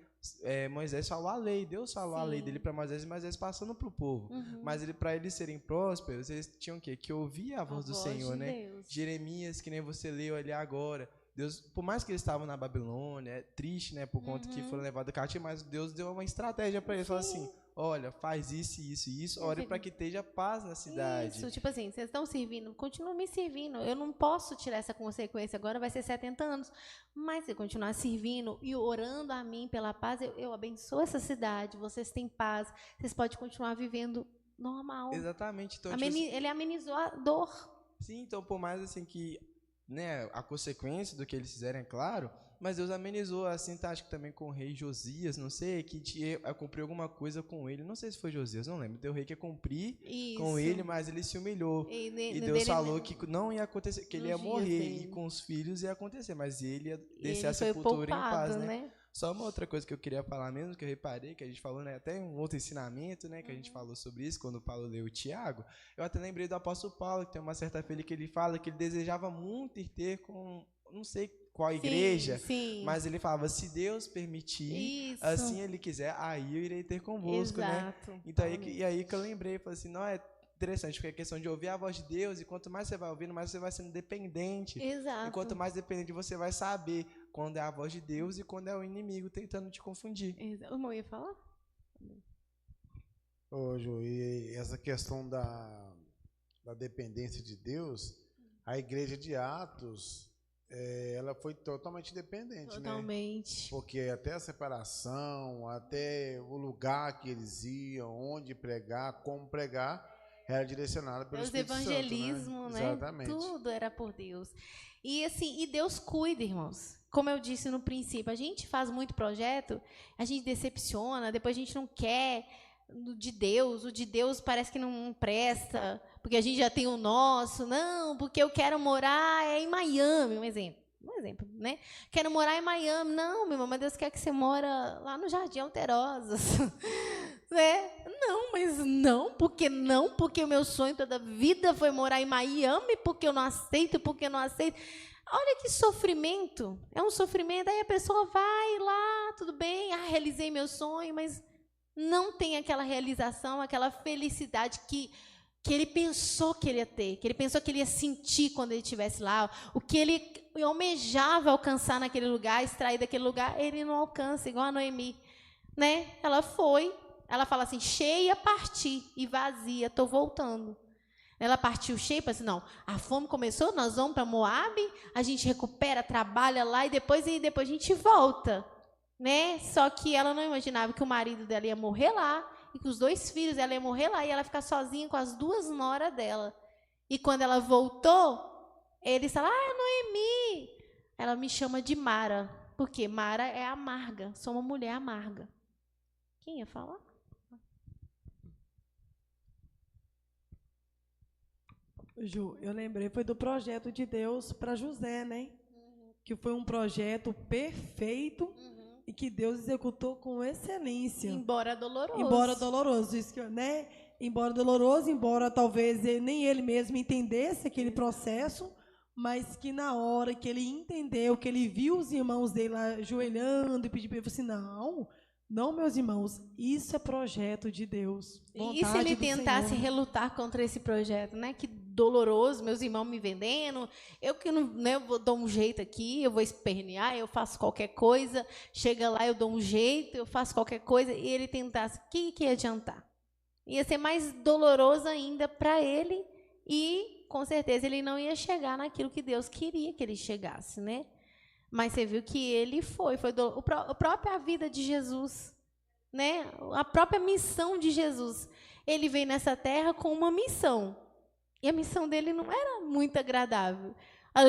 Moisés falou a lei, Deus falou a lei dele para Moisés, e Moisés passando para o povo. Mas para eles serem prósperos, eles tinham o quê? Que ouvir a voz do Senhor, né? Deus. Jeremias, que nem você leu ali agora. Deus, por mais que eles estavam na Babilônia, é triste, né? Por conta que foram levados cativo, mas Deus deu uma estratégia para eles, falou assim: olha, faz isso, isso e isso, ore para que esteja paz na cidade. Isso, tipo assim, vocês estão servindo, continuam me servindo. Eu não posso tirar essa consequência agora, vai ser 70 anos. Mas se continuar servindo e orando a mim pela paz, eu abençoo essa cidade, vocês têm paz, vocês podem continuar vivendo normal. Exatamente. Então, Ele amenizou a dor. Sim, então por mais assim que, né, a consequência do que eles fizeram, é claro, mas Deus amenizou, assim, tá, acho que também com o rei Josias, não sei, que cumpriu alguma coisa com ele, não sei se foi Josias, não lembro, tem o rei que ia cumprir com ele, mas ele se humilhou, e Deus falou que não ia acontecer, que ele ia morrer, e com os filhos ia acontecer, mas ele ia descer a sepultura em paz, né? Só uma outra coisa que eu queria falar mesmo, que eu reparei, que a gente falou, né, até um outro ensinamento, né, que a gente falou sobre isso, quando o Paulo leu o Tiago, eu até lembrei do apóstolo Paulo, que tem uma certa feita que ele fala que ele desejava muito ir ter com, não sei qual igreja, mas ele falava, se Deus permitir, assim ele quiser, aí eu irei ter convosco, né? Então aí que eu lembrei, falei assim, não, é interessante, porque é questão de ouvir a voz de Deus, e quanto mais você vai ouvindo, mais você vai sendo dependente. E quanto mais dependente você vai saber quando é a voz de Deus e quando é o inimigo tentando te confundir. O irmão ia falar? Ô, Ju, e essa questão da dependência de Deus, a igreja de Atos, ela foi totalmente dependente, totalmente, né? Porque até a separação, até o lugar que eles iam, onde pregar, como pregar, era direcionado pelo Espírito Santo, evangelismo, né? Exatamente. Tudo era por Deus. E assim, Deus cuida, irmãos. Como eu disse no princípio, a gente faz muito projeto, a gente decepciona, depois a gente não quer o de Deus parece que não presta, porque a gente já tem o nosso, não, porque eu quero morar em Miami, um exemplo, né? Quero morar em Miami, não, meu irmão, mas Deus quer que você mora lá no Jardim Alterosas, né? Não, porque o meu sonho toda a vida foi morar em Miami, porque eu não aceito. Olha que sofrimento, é um sofrimento, aí a pessoa vai lá, tudo bem, realizei meu sonho, mas não tem aquela realização, aquela felicidade que ele pensou que ele ia ter, que ele pensou que ele ia sentir quando ele estivesse lá, o que ele almejava alcançar naquele lugar, extrair daquele lugar, ele não alcança, igual a Noemi, né? Ela fala assim, cheia, parti, e vazia, estou voltando. Ela partiu cheia, assim, não, a fome começou, nós vamos para Moabe, a gente recupera, trabalha lá, e depois a gente volta. Né? Só que ela não imaginava que o marido dela ia morrer lá e que os 2 filhos dela iam morrer lá e ela ficar sozinha com as 2 noras dela. E quando ela voltou, eles falaram, Noemi. Ela me chama de Mara, porque Mara é amarga, sou uma mulher amarga. Quem ia falar? Ju, eu lembrei, foi do projeto de Deus para José, né? Que foi um projeto perfeito e que Deus executou com excelência. Embora doloroso. Embora doloroso, isso que, né? Embora doloroso, embora talvez nem ele mesmo entendesse aquele processo, mas que na hora que ele entendeu, que ele viu os irmãos dele lá ajoelhando e pedindo para ele, assim, não, meus irmãos, isso é projeto de Deus. E se ele tentasse relutar contra esse projeto, né? Que doloroso, meus irmãos me vendendo, eu que não, né, eu vou dar um jeito aqui, eu vou espernear, eu faço qualquer coisa, chega lá, eu dou um jeito, eu faço qualquer coisa, e ele tentasse, o que ia adiantar? Ia ser mais doloroso ainda para ele e, com certeza, ele não ia chegar naquilo que Deus queria que ele chegasse, né? Mas você viu que ele a própria vida de Jesus, né? A própria missão de Jesus. Ele veio nessa terra com uma missão. E a missão dele não era muito agradável.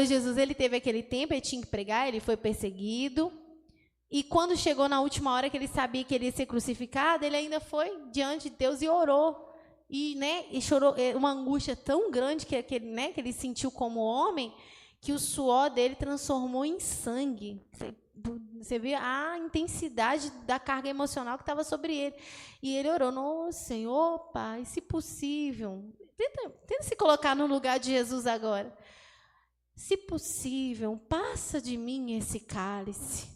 Jesus, ele teve aquele tempo, ele tinha que pregar, ele foi perseguido. E quando chegou na última hora que ele sabia que ele ia ser crucificado, ele ainda foi diante de Deus e orou. E chorou uma angústia tão grande que ele sentiu como homem, que o suor dele transformou em sangue. Você vê a intensidade da carga emocional que estava sobre ele. E ele orou, nossa, Senhor, Pai, se possível. Tenta se colocar no lugar de Jesus agora. Se possível, passa de mim esse cálice.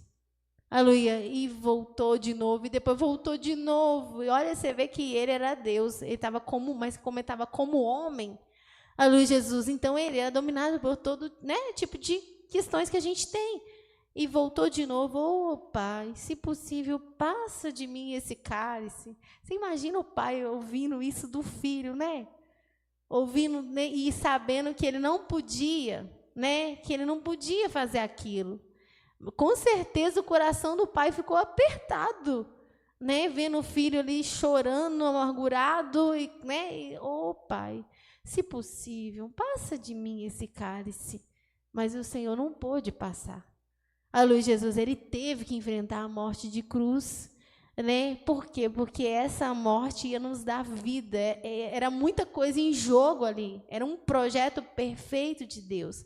Aleluia. E voltou de novo, e depois voltou de novo. E olha, você vê que ele era Deus. Ele estava mas como ele estava como homem, aleluia, Jesus. Então, ele era dominado por todo tipo de questões que a gente tem. E voltou de novo, Pai, se possível, passa de mim esse cálice. Você imagina o pai ouvindo isso do filho, né? Ouvindo, né? E sabendo que ele não podia, né? Que ele não podia fazer aquilo. Com certeza o coração do pai ficou apertado, né? Vendo o filho ali chorando, amargurado, né? Pai, se possível, passa de mim esse cálice. Mas o Senhor não pôde passar. Aleluia, Jesus, ele teve que enfrentar a morte de cruz, né? Por quê? Porque essa morte ia nos dar vida. Era muita coisa em jogo ali. Era um projeto perfeito de Deus.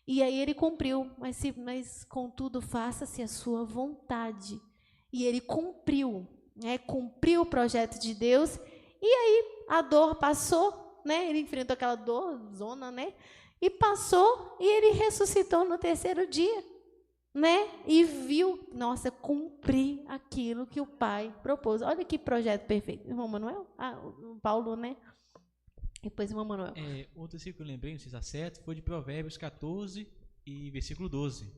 E aí ele cumpriu, mas contudo, faça-se a sua vontade. E ele cumpriu, né? Cumpriu o projeto de Deus. E aí a dor passou, né? Ele enfrentou aquela zona, né? E passou, e ele ressuscitou no terceiro dia, né? E viu, nossa, cumprir aquilo que o Pai propôs. Olha que projeto perfeito. Irmão Manuel? O Paulo, né? Depois, irmão Manuel. Outro versículo que eu lembrei, não sei se está certo, foi de Provérbios 14 e versículo 12.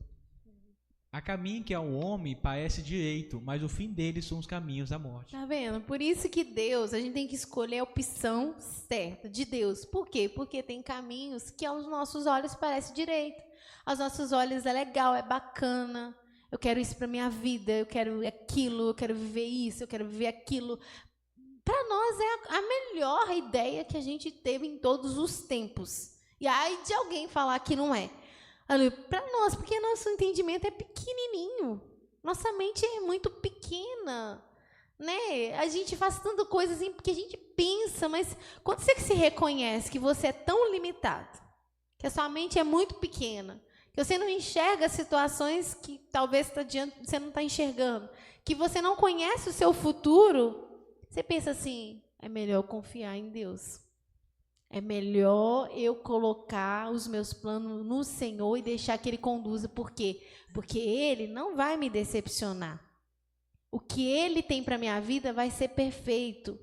Há caminho que ao homem parece direito, mas o fim dele são os caminhos da morte. Tá vendo? Por isso que Deus, a gente tem que escolher a opção certa de Deus. Por quê? Porque tem caminhos que aos nossos olhos parece direito. Aos nossos olhos é legal, é bacana. Eu quero isso para minha vida, eu quero aquilo, eu quero viver isso, eu quero viver aquilo. Para nós é a melhor ideia que a gente teve em todos os tempos. E aí de alguém falar que não é. Para nós, porque nosso entendimento é pequenininho. Nossa mente é muito pequena, né? A gente faz tanta coisa assim porque a gente pensa, mas quando você se reconhece que você é tão limitado, que a sua mente é muito pequena, que você não enxerga situações que talvez você não está enxergando, que você não conhece o seu futuro, você pensa assim, é melhor confiar em Deus. É melhor eu colocar os meus planos no Senhor e deixar que Ele conduza. Por quê? Porque Ele não vai me decepcionar. O que Ele tem para a minha vida vai ser perfeito.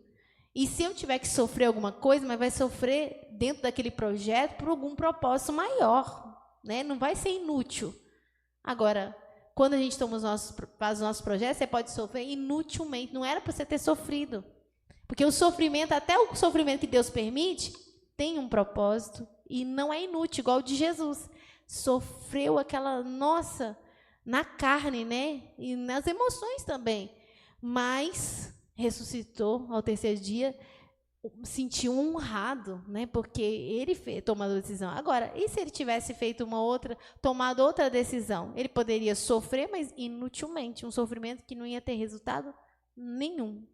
E se eu tiver que sofrer alguma coisa, mas vai sofrer dentro daquele projeto por algum propósito maior, né? Não vai ser inútil. Agora, quando a gente faz os nossos projetos, você pode sofrer inutilmente. Não era para você ter sofrido. Porque o sofrimento, até o sofrimento que Deus permite, tem um propósito e não é inútil, igual o de Jesus. Sofreu aquela, na carne, né? E nas emoções também. Mas ressuscitou ao terceiro dia, sentiu honrado, né? Porque ele tomou a decisão. Agora, e se ele tivesse tomado outra decisão? Ele poderia sofrer, mas inutilmente, um sofrimento que não ia ter resultado nenhum.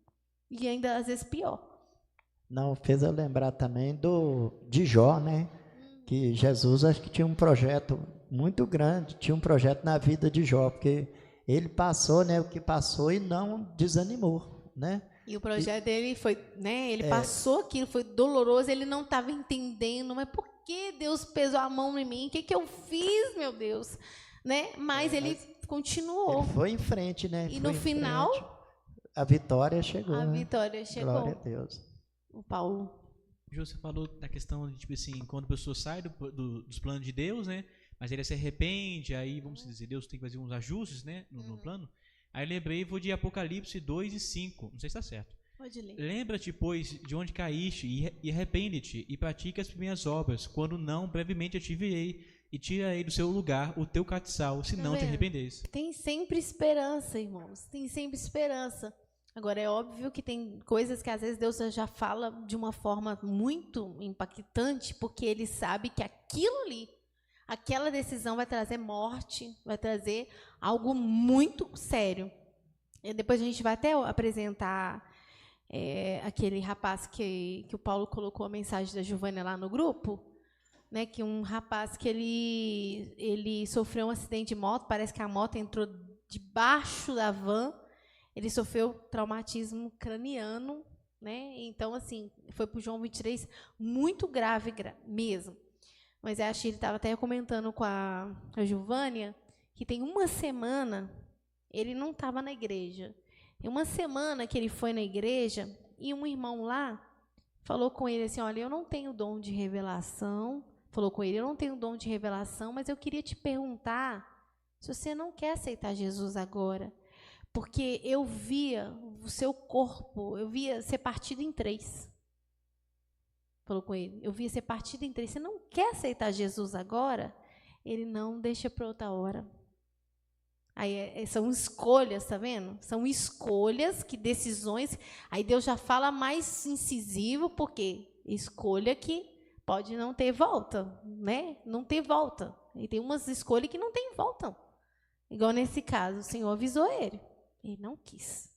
E ainda, às vezes, pior. Não, fez eu lembrar também de Jó, né? que Jesus acho que tinha um projeto muito grande, tinha um projeto na vida de Jó, porque ele passou, né, o que passou e não desanimou, né? E o projeto dele foi, né, ele passou aquilo, foi doloroso, ele não estava entendendo, mas por que Deus pesou a mão em mim? O que eu fiz, meu Deus? Né? Mas ele continuou. Ele foi em frente, né? E no final, a vitória chegou. A vitória chegou. Glória a Deus. O Paulo. Você falou da questão de, tipo assim, quando a pessoa sai dos planos de Deus, né? Mas ele se arrepende, aí, vamos dizer, Deus tem que fazer uns ajustes, né? No plano. Aí lembrei, vou de Apocalipse 2 e 5. Não sei se está certo. Pode ler. Lembra-te, pois, de onde caíste, e arrepende-te, e pratica as primeiras obras. Quando não, brevemente eu te virei, e tirarei do seu lugar o teu catiçal, se não te arrependeres. Tem sempre esperança, irmãos. Tem sempre esperança. Agora, é óbvio que tem coisas que às vezes Deus já fala de uma forma muito impactante, porque Ele sabe que aquilo ali, aquela decisão vai trazer morte, vai trazer algo muito sério. E depois a gente vai até apresentar aquele rapaz que o Paulo colocou a mensagem da Giovânia lá no grupo, né, que um rapaz que ele sofreu um acidente de moto, parece que a moto entrou debaixo da van, ele sofreu traumatismo craniano, né? Então, assim, foi para o João 23 muito grave mesmo. Mas eu acho que ele estava até comentando com a Giovânia que tem uma semana ele não estava na igreja. Tem uma semana que ele foi na igreja e um irmão lá falou com ele assim, olha, eu não tenho dom de revelação, falou com ele, eu não tenho dom de revelação, mas eu queria te perguntar se você não quer aceitar Jesus agora, porque eu via o seu corpo, eu via ser partido em 3. Falou com ele, eu via ser partido em 3. Você não quer aceitar Jesus agora? Ele não, deixa para outra hora. Aí são escolhas, tá vendo? São escolhas, que decisões. Aí Deus já fala mais incisivo, porque escolha que pode não ter volta, né? Não ter volta. E tem umas escolhas que não tem volta. Igual nesse caso, o Senhor avisou ele. Ele não quis,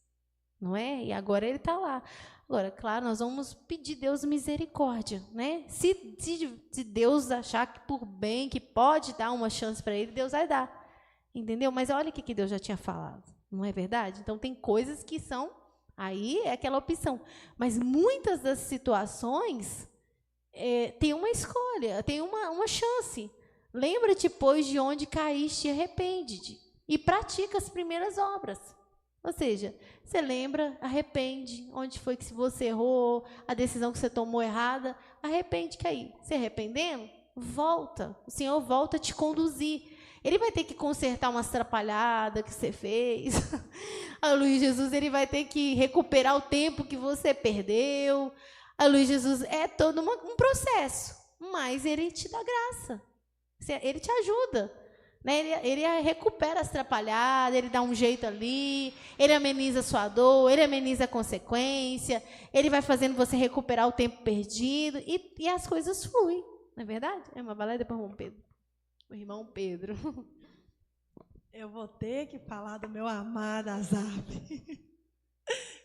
não é? E agora ele está lá. Agora, claro, nós vamos pedir Deus misericórdia, né? Se Deus achar que por bem, que pode dar uma chance para ele, Deus vai dar. Entendeu? Mas olha o que Deus já tinha falado, não é verdade? Então, tem coisas que são, aí é aquela opção. Mas muitas das situações tem uma escolha, tem uma chance. Lembra-te, pois, de onde caíste e arrepende-te. E pratica as primeiras obras. Ou seja, você lembra, arrepende, onde foi que você errou, a decisão que você tomou errada, arrepende que aí. Se arrependendo, volta. O Senhor volta a te conduzir. Ele vai ter que consertar umas atrapalhadas que você fez. A Luiz Jesus, ele vai ter que recuperar o tempo que você perdeu. A Luiz Jesus é todo um processo, mas ele te dá graça. Ele te ajuda. Né? Ele recupera as atrapalhadas, ele dá um jeito ali, ele ameniza a sua dor, ele ameniza a consequência, ele vai fazendo você recuperar o tempo perdido e as coisas fluem, não é verdade? Uma balada para o irmão Pedro. Eu vou ter que falar do meu amado Azaf.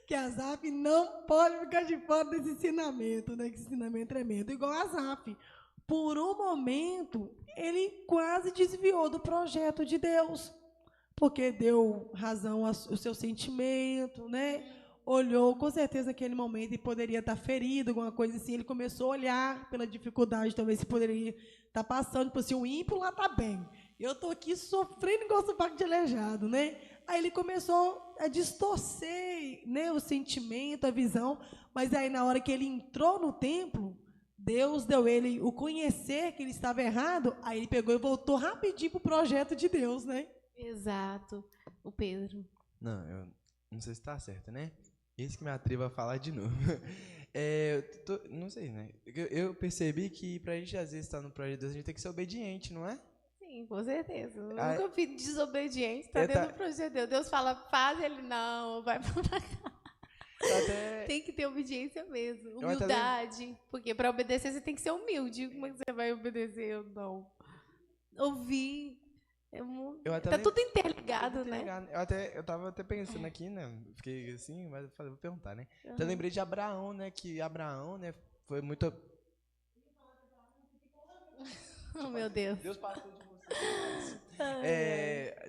Que Azaf não pode ficar de fora desse ensinamento, né? Que ensinamento tremendo. Igual Azaf. Por um momento, ele quase desviou do projeto de Deus, porque deu razão ao seu sentimento, né? Olhou, com certeza, naquele momento, e poderia estar ferido, alguma coisa assim. Ele começou a olhar pela dificuldade, talvez se poderia estar passando, por assim, o ímpio lá está bem. Eu estou aqui sofrendo igual sovaco de aleijado, né? Aí ele começou a distorcer, né, o sentimento, a visão, mas aí na hora que ele entrou no templo, Deus deu ele o conhecer que ele estava errado, aí ele pegou e voltou rapidinho para o projeto de Deus, né? Exato. O Pedro. Não, eu não sei se está certo, né? Esse que me atrevo a falar de novo. Não sei, né? Eu percebi que para a gente, às vezes, estar no projeto de Deus, a gente tem que ser obediente, não é? Sim, com certeza. Eu nunca fui desobediente, está dentro do projeto de Deus. Deus fala, faz, ele não, vai para cá. Tem que ter obediência mesmo, humildade, porque para obedecer você tem que ser humilde. Como é que você vai obedecer ou não? Ouvir, tá tudo interligado, né? Eu estava até pensando aqui, né? Fiquei assim, mas eu falei, vou perguntar, né? Então eu lembrei de Abraão, né? Que Abraão, né? Foi muito... Oh, meu Deus. Deus passou de você.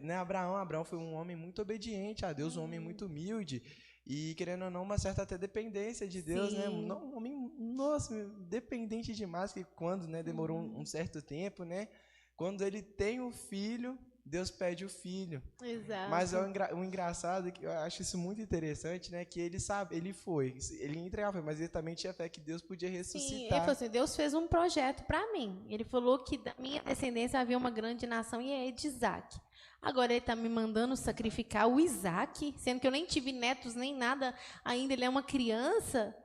Né, Abraão foi um homem muito obediente a Deus, um homem muito humilde. E, querendo ou não, uma certa até dependência de Deus, né? Um homem, nossa, dependente demais, que quando, né, demorou um certo tempo, né? Quando ele tem o filho, Deus pede o filho. Exato. Mas o engraçado, que eu acho isso muito interessante, né? Que ele sabe, ele entregava, mas ele também tinha fé que Deus podia ressuscitar. Sim, ele falou assim, Deus fez um projeto para mim. Ele falou que da minha descendência havia uma grande nação e é de Isaac. Agora ele está me mandando sacrificar o Isaac, sendo que eu nem tive netos nem nada ainda, ele é uma criança.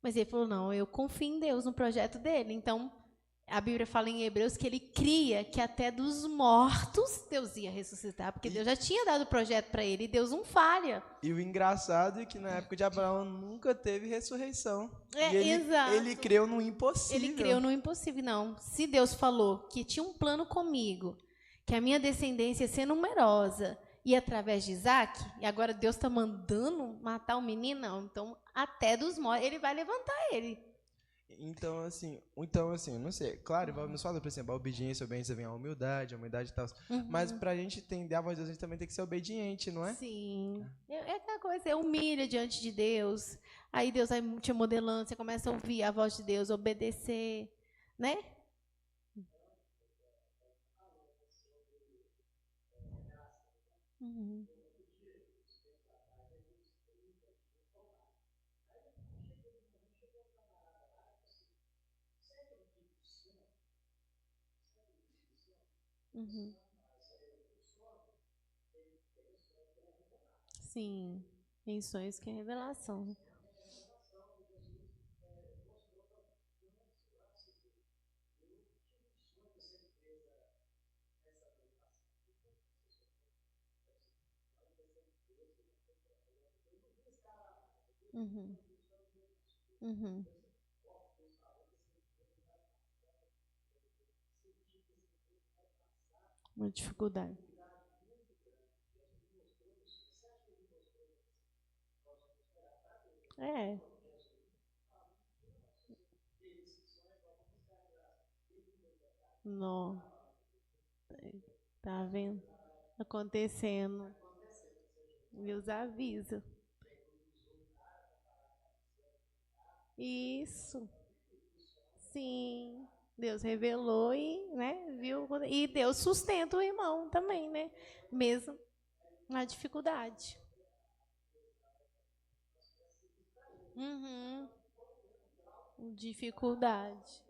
Mas ele falou, não, eu confio em Deus, no projeto dele. Então, a Bíblia fala em Hebreus que ele cria que até dos mortos Deus ia ressuscitar, porque Deus já tinha dado o projeto para ele, e Deus não falha. E o engraçado é que na época de Abraão nunca teve ressurreição. Exato. Ele creu no impossível. Ele creu no impossível, não. Se Deus falou que tinha um plano comigo, que a minha descendência ia ser numerosa, e através de Isaac, e agora Deus está mandando matar o menino, não. Então, até dos mortos, ele vai levantar ele. Então, assim, não sei. Claro, vamos falar, por exemplo, a obediência vem a humildade e tal. Mas pra gente entender a voz de Deus, a gente também tem que ser obediente, não é? Sim. É aquela coisa, você humilha diante de Deus, aí Deus vai te modelando, você começa a ouvir a voz de Deus, obedecer, né? Sim, em sonhos que é revelação. Uma dificuldade. Não. Tá vendo? Acontecendo. Deus avisa. Isso. Sim. Deus revelou e, né, viu? E Deus sustenta o irmão também, né? Mesmo na dificuldade. Dificuldade.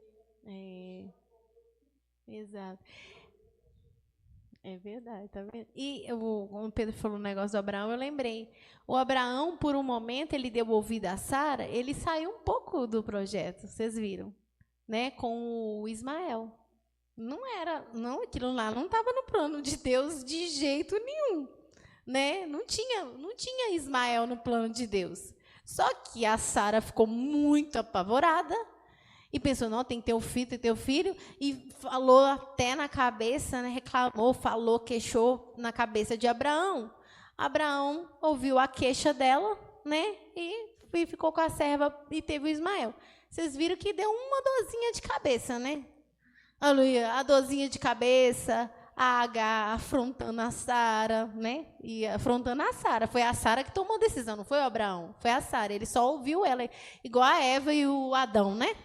Exato. É verdade, tá vendo? E como o Pedro falou no negócio do Abraão, eu lembrei. O Abraão, por um momento, ele deu ouvido a Sara, ele saiu um pouco do projeto, vocês viram, né? Com o Ismael. Aquilo lá não estava no plano de Deus de jeito nenhum, né? Não tinha Ismael no plano de Deus. Só que a Sara ficou muito apavorada e pensou, não, tem que ter o filho, e falou até na cabeça, né, reclamou, falou, queixou na cabeça de Abraão. Abraão ouviu a queixa dela, né, e ficou com a serva e teve o Ismael. Vocês viram que deu uma dorzinha de cabeça, né? Aleluia, a dorzinha de cabeça, a Agar afrontando a Sara, né? E afrontando a Sara. Foi a Sara que tomou a decisão, não foi o Abraão. Foi a Sara. Ele só ouviu ela, igual a Eva e o Adão, né?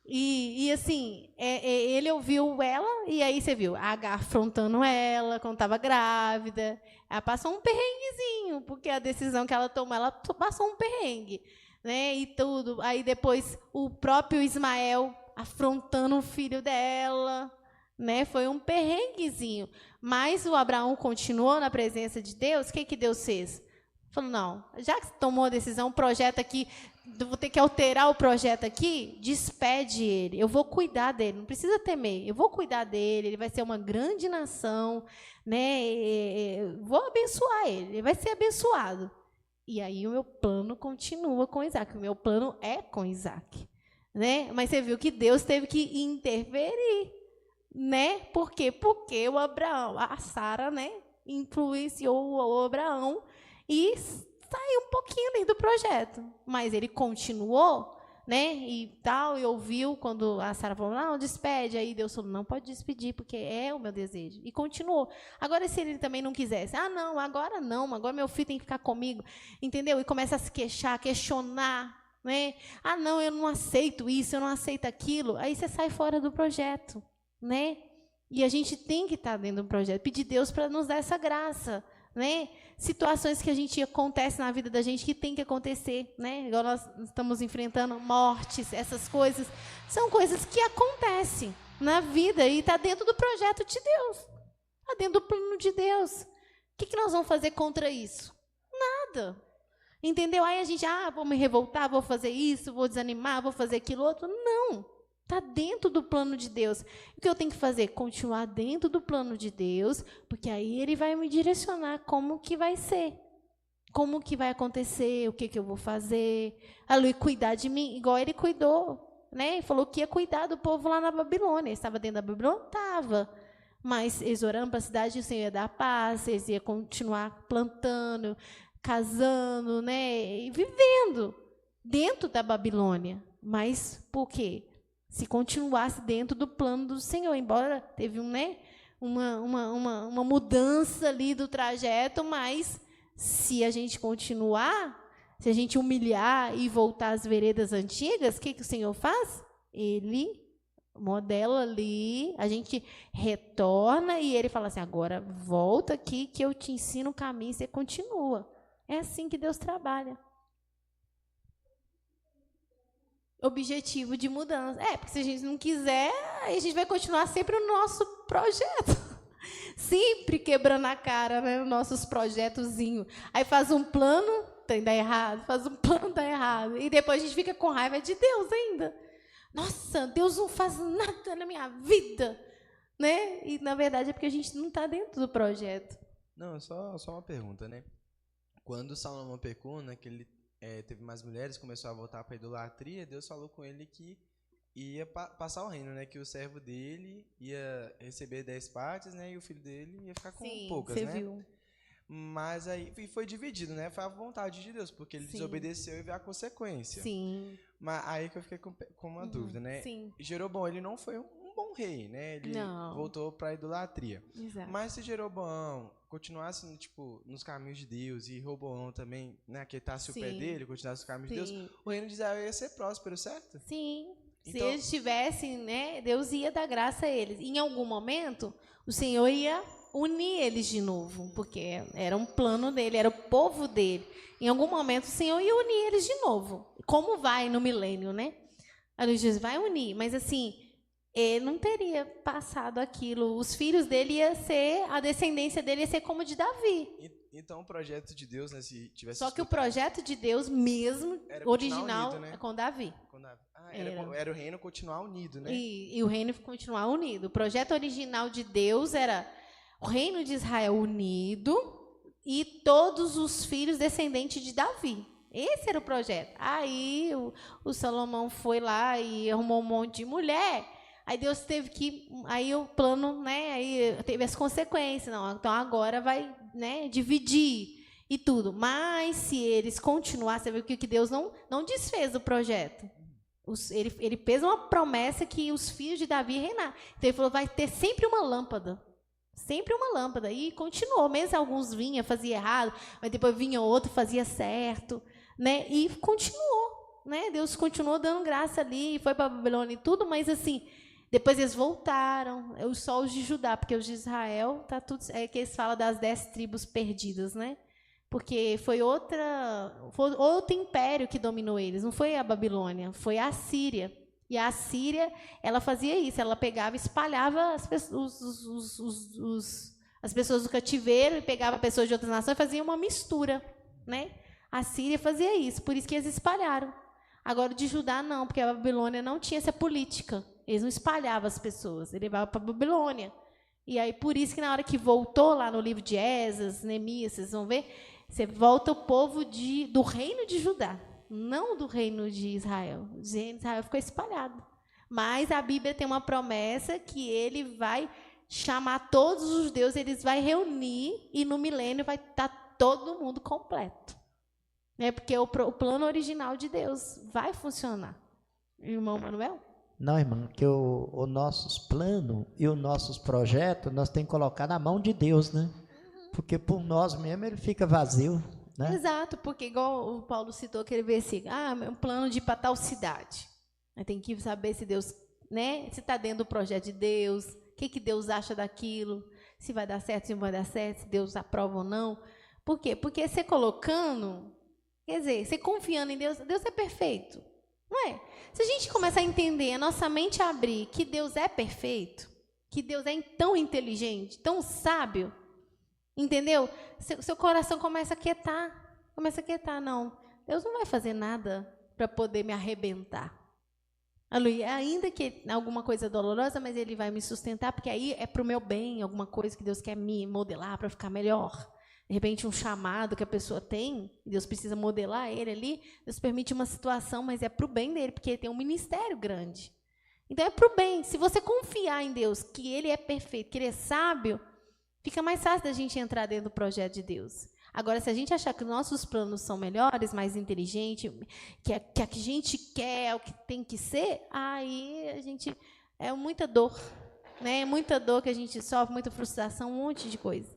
E assim, ele ouviu ela, e aí você viu, a Agar afrontando ela quando estava grávida. Ela passou um perrenguezinho, porque a decisão que ela tomou, ela passou um perrengue, né? E tudo. Aí depois o próprio Ismael afrontando o filho dela, né? Foi um perrenguezinho. Mas o Abraão continuou na presença de Deus. O que Deus fez? Falou, não, já que tomou a decisão, o projeto aqui, vou ter que alterar o projeto aqui, despede ele, eu vou cuidar dele, não precisa temer, eu vou cuidar dele, ele vai ser uma grande nação, né? Vou abençoar ele vai ser abençoado. E aí o meu plano continua com Isaac, o meu plano é com Isaac, né? Mas você viu que Deus teve que interferir, né? Por quê? Porque o Abraão, a Sara, né, influenciou o Abraão e saiu um pouquinho ali do projeto, mas ele continuou, né? E tal, e ouviu quando a Sara falou, não, despede. Aí Deus falou, não pode despedir, porque é o meu desejo. E continuou. Agora, se ele também não quisesse, não, agora meu filho tem que ficar comigo, entendeu? E começa a se queixar, questionar, né? Não, eu não aceito isso, eu não aceito aquilo. Aí você sai fora do projeto, né? E a gente tem que estar dentro do projeto, pedir Deus para nos dar essa graça, né? Situações que a gente acontece na vida da gente que tem que acontecer, né? Igual nós estamos enfrentando mortes, essas coisas, são coisas que acontecem na vida e está dentro do projeto de Deus, está dentro do plano de Deus. O que nós vamos fazer contra isso? Nada. Entendeu? Aí a gente, vou me revoltar, vou fazer isso, vou desanimar, vou fazer aquilo outro. Não. Está dentro do plano de Deus. O que eu tenho que fazer? Continuar dentro do plano de Deus, porque aí Ele vai me direcionar como que vai ser, como que vai acontecer, o que eu vou fazer. Ele cuidar de mim, igual Ele cuidou, né? Ele falou que ia cuidar do povo lá na Babilônia. Ele estava dentro da Babilônia? Estava. Mas eles orando para a cidade, o Senhor ia dar paz, eles iam continuar plantando, casando, né? E vivendo dentro da Babilônia. Mas por quê? Se continuasse dentro do plano do Senhor, embora teve uma mudança ali do trajeto, mas se a gente continuar, se a gente humilhar e voltar às veredas antigas, o que o Senhor faz? Ele modela ali, a gente retorna e Ele fala assim, agora volta aqui que eu te ensino o caminho e você continua. É assim que Deus trabalha. Objetivo de mudança. Porque se a gente não quiser, aí a gente vai continuar sempre no nosso projeto. Sempre quebrando a cara, né? Nos nossos projetozinhos. Aí faz um plano, dá errado. Faz um plano, dá errado. E depois a gente fica com raiva de Deus ainda. Nossa, Deus não faz nada na minha vida. Né? E, na verdade, é porque a gente não está dentro do projeto. Não, só uma pergunta, né? Quando Salomão pecou, né, que ele teve mais mulheres, começou a voltar para a idolatria, Deus falou com ele que ia passar o reino, né? Que o servo dele ia receber 10 partes, né? E o filho dele ia ficar com poucas, né? Sim, você viu. Mas aí foi dividido, né? Foi a vontade de Deus, porque ele desobedeceu e veio a consequência. Sim. Mas aí que eu fiquei com uma dúvida, né? Sim. Jeroboão, ele não foi um bom rei, né? Ele voltou para a idolatria. Exato. Mas se Jeroboão continuasse, nos caminhos de Deus e Roboão também, né, aquietasse o pé dele, continuasse os caminhos de Deus, o reino de Israel ia ser próspero, certo? Sim. Então, se eles tivessem, né, Deus ia dar graça a eles. Em algum momento, o Senhor ia unir eles de novo, porque era um plano dele, era o povo dele. Em algum momento, o Senhor ia unir eles de novo. Como vai no milênio, né? A luz de Jesus vai unir, mas assim, ele não teria passado aquilo. Os filhos dele a descendência dele ia ser como de Davi. Então o projeto de Deus, né, se tivesse... Só que o projeto de Deus mesmo, original, unido, né? É com Davi. Era o reino continuar unido, né? E o reino continuar unido. O projeto original de Deus era o reino de Israel unido e todos os filhos descendentes de Davi. Esse era o projeto. Aí o Salomão foi lá e arrumou um monte de mulher. Aí Deus teve que... Aí o plano, né? Aí teve as consequências. Não, então agora vai, né, dividir e tudo. Mas se eles continuassem, você viu que Deus não desfez o projeto. Ele fez uma promessa que os filhos de Davi reinar. Então ele falou, vai ter sempre uma lâmpada. Sempre uma lâmpada. E continuou. Mesmo alguns vinham, fazia errado, mas depois vinha outro, fazia certo. Né? E continuou. Né? Deus continuou dando graça ali, foi para a Babilônia e tudo, mas assim... Depois eles voltaram, só os de Judá, porque os de Israel, tá tudo, que eles falam das 10 tribos perdidas, né? Porque foi outro império que dominou eles, não foi a Babilônia, foi a Assíria. E a Assíria, ela fazia isso, ela pegava e espalhava as pessoas do cativeiro e pegava pessoas de outras nações e fazia uma mistura, né? A Assíria fazia isso, por isso que eles espalharam. Agora, o de Judá não, porque a Babilônia não tinha essa política. Eles não espalhavam as pessoas, eles levavam para a Babilônia. E aí, por isso que na hora que voltou lá no livro de Esdras, Neemias, vocês vão ver, você volta o povo do reino de Judá, não do reino de Israel. O reino de Israel ficou espalhado. Mas a Bíblia tem uma promessa que ele vai chamar todos os judeus, eles vai reunir e no milênio vai estar todo mundo completo. Porque o plano original de Deus vai funcionar. Irmão Manuel? Não, irmão, que os nossos planos e os nossos projetos, nós temos que colocar na mão de Deus, né? Porque por nós mesmos ele fica vazio, né? Exato, porque igual o Paulo citou aquele versículo, meu plano de ir para tal cidade. Aí tem que saber se Deus, né, se está dentro do projeto de Deus, o que Deus acha daquilo, se vai dar certo, se não vai dar certo, se Deus aprova ou não. Por quê? Porque você colocando, quer dizer, você confiando em Deus, Deus é perfeito, não é? Se a gente começar a entender, a nossa mente abrir que Deus é perfeito, que Deus é tão inteligente, tão sábio, entendeu? Seu coração começa a quietar, não. Deus não vai fazer nada para poder me arrebentar. Aleluia. Ainda que alguma coisa dolorosa, mas Ele vai me sustentar, porque aí é para o meu bem, alguma coisa que Deus quer me modelar para ficar melhor. De repente, um chamado que a pessoa tem, Deus precisa modelar ele ali, Deus permite uma situação, mas é para o bem dele, porque ele tem um ministério grande. Então, é para o bem. Se você confiar em Deus, que Ele é perfeito, que Ele é sábio, fica mais fácil da gente entrar dentro do projeto de Deus. Agora, se a gente achar que os nossos planos são melhores, mais inteligentes, que a gente quer, o que tem que ser, aí a gente é muita dor, né? Muita dor que a gente sofre, muita frustração, um monte de coisa.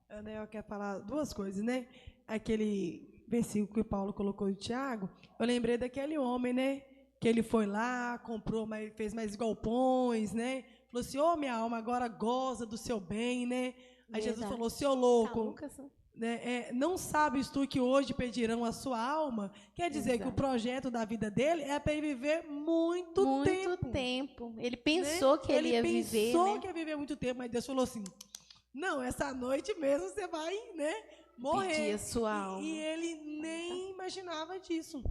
Ana, eu quero falar duas coisas, né? Aquele versículo que o Paulo colocou de Tiago, eu lembrei daquele homem, né? Que ele foi lá, comprou, fez mais galpões, né? Falou assim, minha alma, agora goza do seu bem, né? Aí Jesus falou, seu louco, né, não sabes tu que hoje pedirão a sua alma? Quer dizer que o projeto da vida dele é para ele viver muito tempo. Ele pensou, né, que ele ia viver. Ele pensou que ia viver muito tempo, mas Deus falou assim, não, essa noite mesmo você vai, né, morrer. Pedir a sua alma. E ele nem imaginava disso.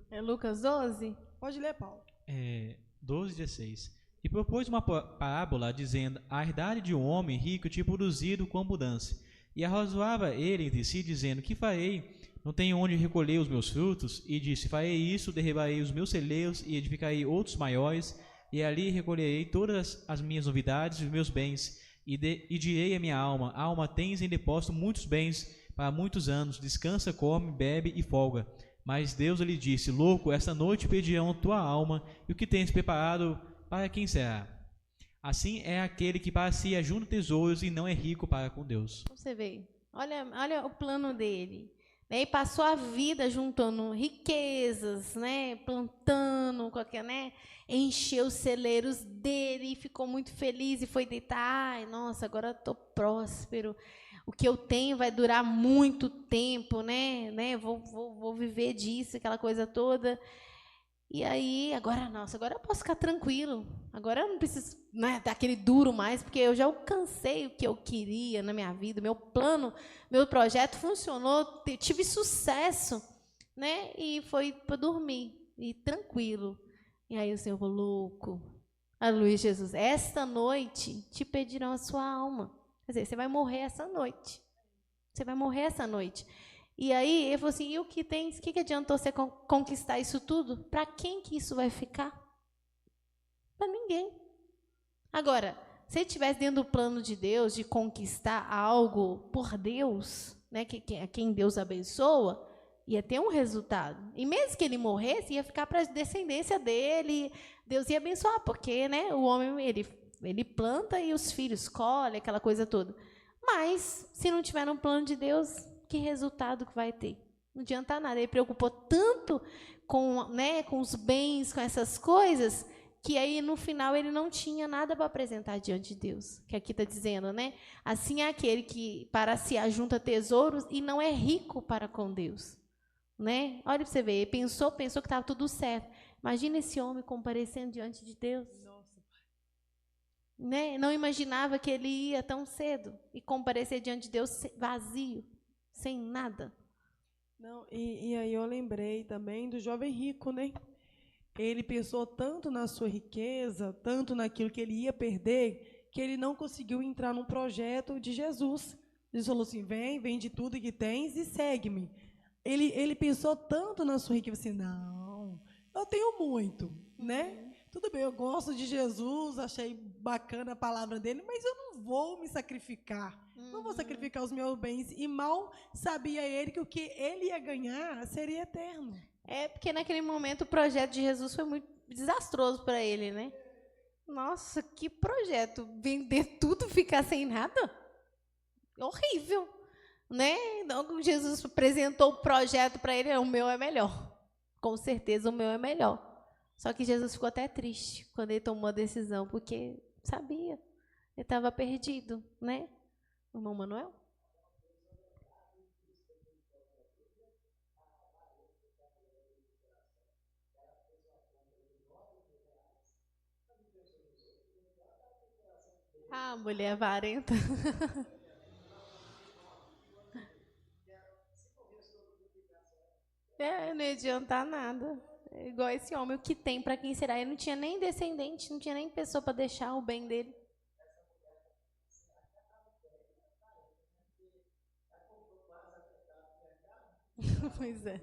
É Lucas 12? Pode ler, Paulo. 12:16. E propôs uma parábola, dizendo, a herdade de um homem rico tinha produzido com abundância. E arrazoava ele entre si, dizendo, que farei? Não tenho onde recolher os meus frutos? E disse, farei isso, derribarei os meus celeiros e edificarei outros maiores, e ali recolherei todas as minhas novidades e os meus bens. E direi à minha alma, alma, tens em depósito muitos bens para muitos anos, descansa, come, bebe e folga. Mas Deus lhe disse, louco, esta noite pedirão tua alma, e o que tens preparado para quem será? Assim é aquele que para si ajunta tesouros e não é rico para com Deus. Você vê, olha o plano dele. Né? E passou a vida juntando riquezas, né? Plantando, né? Encheu os celeiros dele e ficou muito feliz e foi deitar. Ai, nossa, agora estou próspero. O que eu tenho vai durar muito tempo, né? Vou viver disso, aquela coisa toda. E aí, agora eu posso ficar tranquilo. Agora eu não preciso, né, daquele duro mais, porque eu já alcancei o que eu queria na minha vida. Meu plano, meu projeto funcionou, tive sucesso, né? E foi para dormir, e tranquilo. E aí o Senhor falou, louco, aleluia, Jesus, esta noite te pedirão a sua alma. Quer dizer, você vai morrer essa noite. Você vai morrer essa noite. E aí, ele falou assim, e o que tens? O que adiantou você conquistar isso tudo? Para quem que isso vai ficar? Para ninguém. Agora, se ele estivesse dentro do plano de Deus, de conquistar algo por Deus, né, a quem Deus abençoa, ia ter um resultado. E mesmo que ele morresse, ia ficar para a descendência dele, Deus ia abençoar, porque, né, o homem, ele planta e os filhos colhem, aquela coisa toda. Mas, se não tiver no plano de Deus, que resultado que vai ter? Não adianta nada. Ele preocupou tanto com os bens, com essas coisas, que aí no final ele não tinha nada para apresentar diante de Deus. Que aqui está dizendo, né? Assim é aquele que para si ajunta tesouros e não é rico para com Deus. Né? Olha para você ver, ele pensou que estava tudo certo. Imagina esse homem comparecendo diante de Deus. Nossa. Né? Não imaginava que ele ia tão cedo e comparecer diante de Deus vazio, sem nada. Não, e aí eu lembrei também do jovem rico, né? Ele pensou tanto na sua riqueza, tanto naquilo que ele ia perder, que ele não conseguiu entrar num projeto de Jesus. Jesus falou assim, vende tudo que tens e segue-me. Ele pensou tanto na sua riqueza, assim, não, eu tenho muito, né? Tudo bem, eu gosto de Jesus, achei bacana a palavra dele, mas eu não vou me sacrificar. Não vou sacrificar os meus bens. E mal sabia ele que o que ele ia ganhar seria eterno. É porque naquele momento o projeto de Jesus foi muito desastroso para ele, né? Nossa, que projeto! Vender tudo, ficar sem nada? Horrível, né? Então, Jesus apresentou o projeto para ele, o meu é melhor. Com certeza o meu é melhor. Só que Jesus ficou até triste quando ele tomou a decisão, porque sabia, ele estava perdido, né? O irmão Manuel? Ah, mulher avarenta. Não ia adiantar nada. É igual esse homem, o que tem para quem será? Ele não tinha nem descendente, não tinha nem pessoa para deixar o bem dele. Pois é.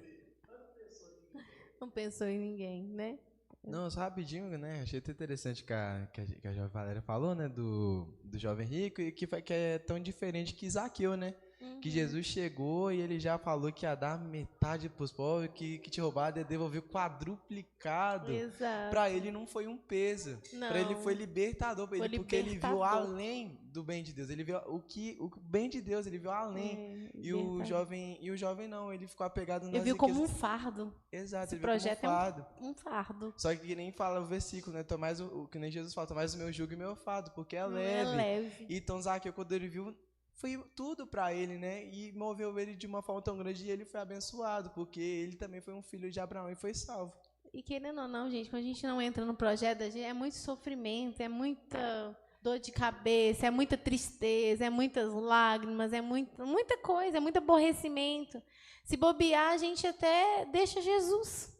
Não pensou em ninguém, né? Não, só rapidinho, né? Achei até interessante que a Jovem Valéria falou, né? Do jovem rico, e que é tão diferente que Zaqueu, né? Uhum. Que Jesus chegou e ele já falou que ia dar metade para os pobres, que te roubaram, ia devolver quadruplicado. Exato. Para ele não foi um peso. Para ele foi libertador, pra ele, porque ele viu além do bem de Deus. Ele viu o bem de Deus, ele viu além. E o jovem não, ele ficou apegado nas riquezas. Ele viu como um fardo. Exato, esse ele viu projeto como um fardo. É um fardo. Só que nem fala o versículo, né? Tomás que nem Jesus fala, tomás o meu jugo e meu fardo, porque é leve. É leve. E então Zaqueu, quando ele viu, foi tudo para ele, né? E moveu ele de uma forma tão grande e ele foi abençoado, porque ele também foi um filho de Abraão e foi salvo. E querendo ou não, gente, quando a gente não entra no projeto, é muito sofrimento, é muita dor de cabeça, é muita tristeza, é muitas lágrimas, é muita coisa, é muito aborrecimento. Se bobear, a gente até deixa Jesus.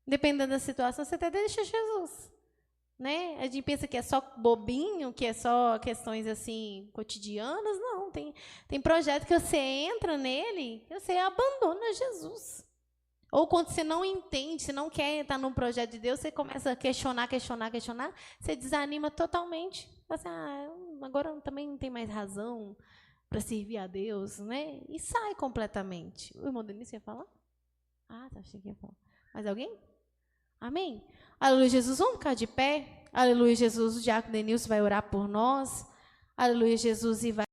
Dependendo da situação, você até deixa Jesus. Né? A gente pensa que é só bobinho, que é só questões assim cotidianas. Não, tem projeto que você entra nele e você abandona Jesus. Ou quando você não entende, você não quer estar num projeto de Deus, você começa a questionar, você desanima totalmente. Assim, agora também não tem mais razão para servir a Deus, né? E sai completamente. O irmão Denise ia falar? Tá, achei que ia falar. Mais alguém? Amém? Aleluia, Jesus. Vamos ficar de pé? Aleluia, Jesus. O diácono Denilson vai orar por nós. Aleluia, Jesus. E vai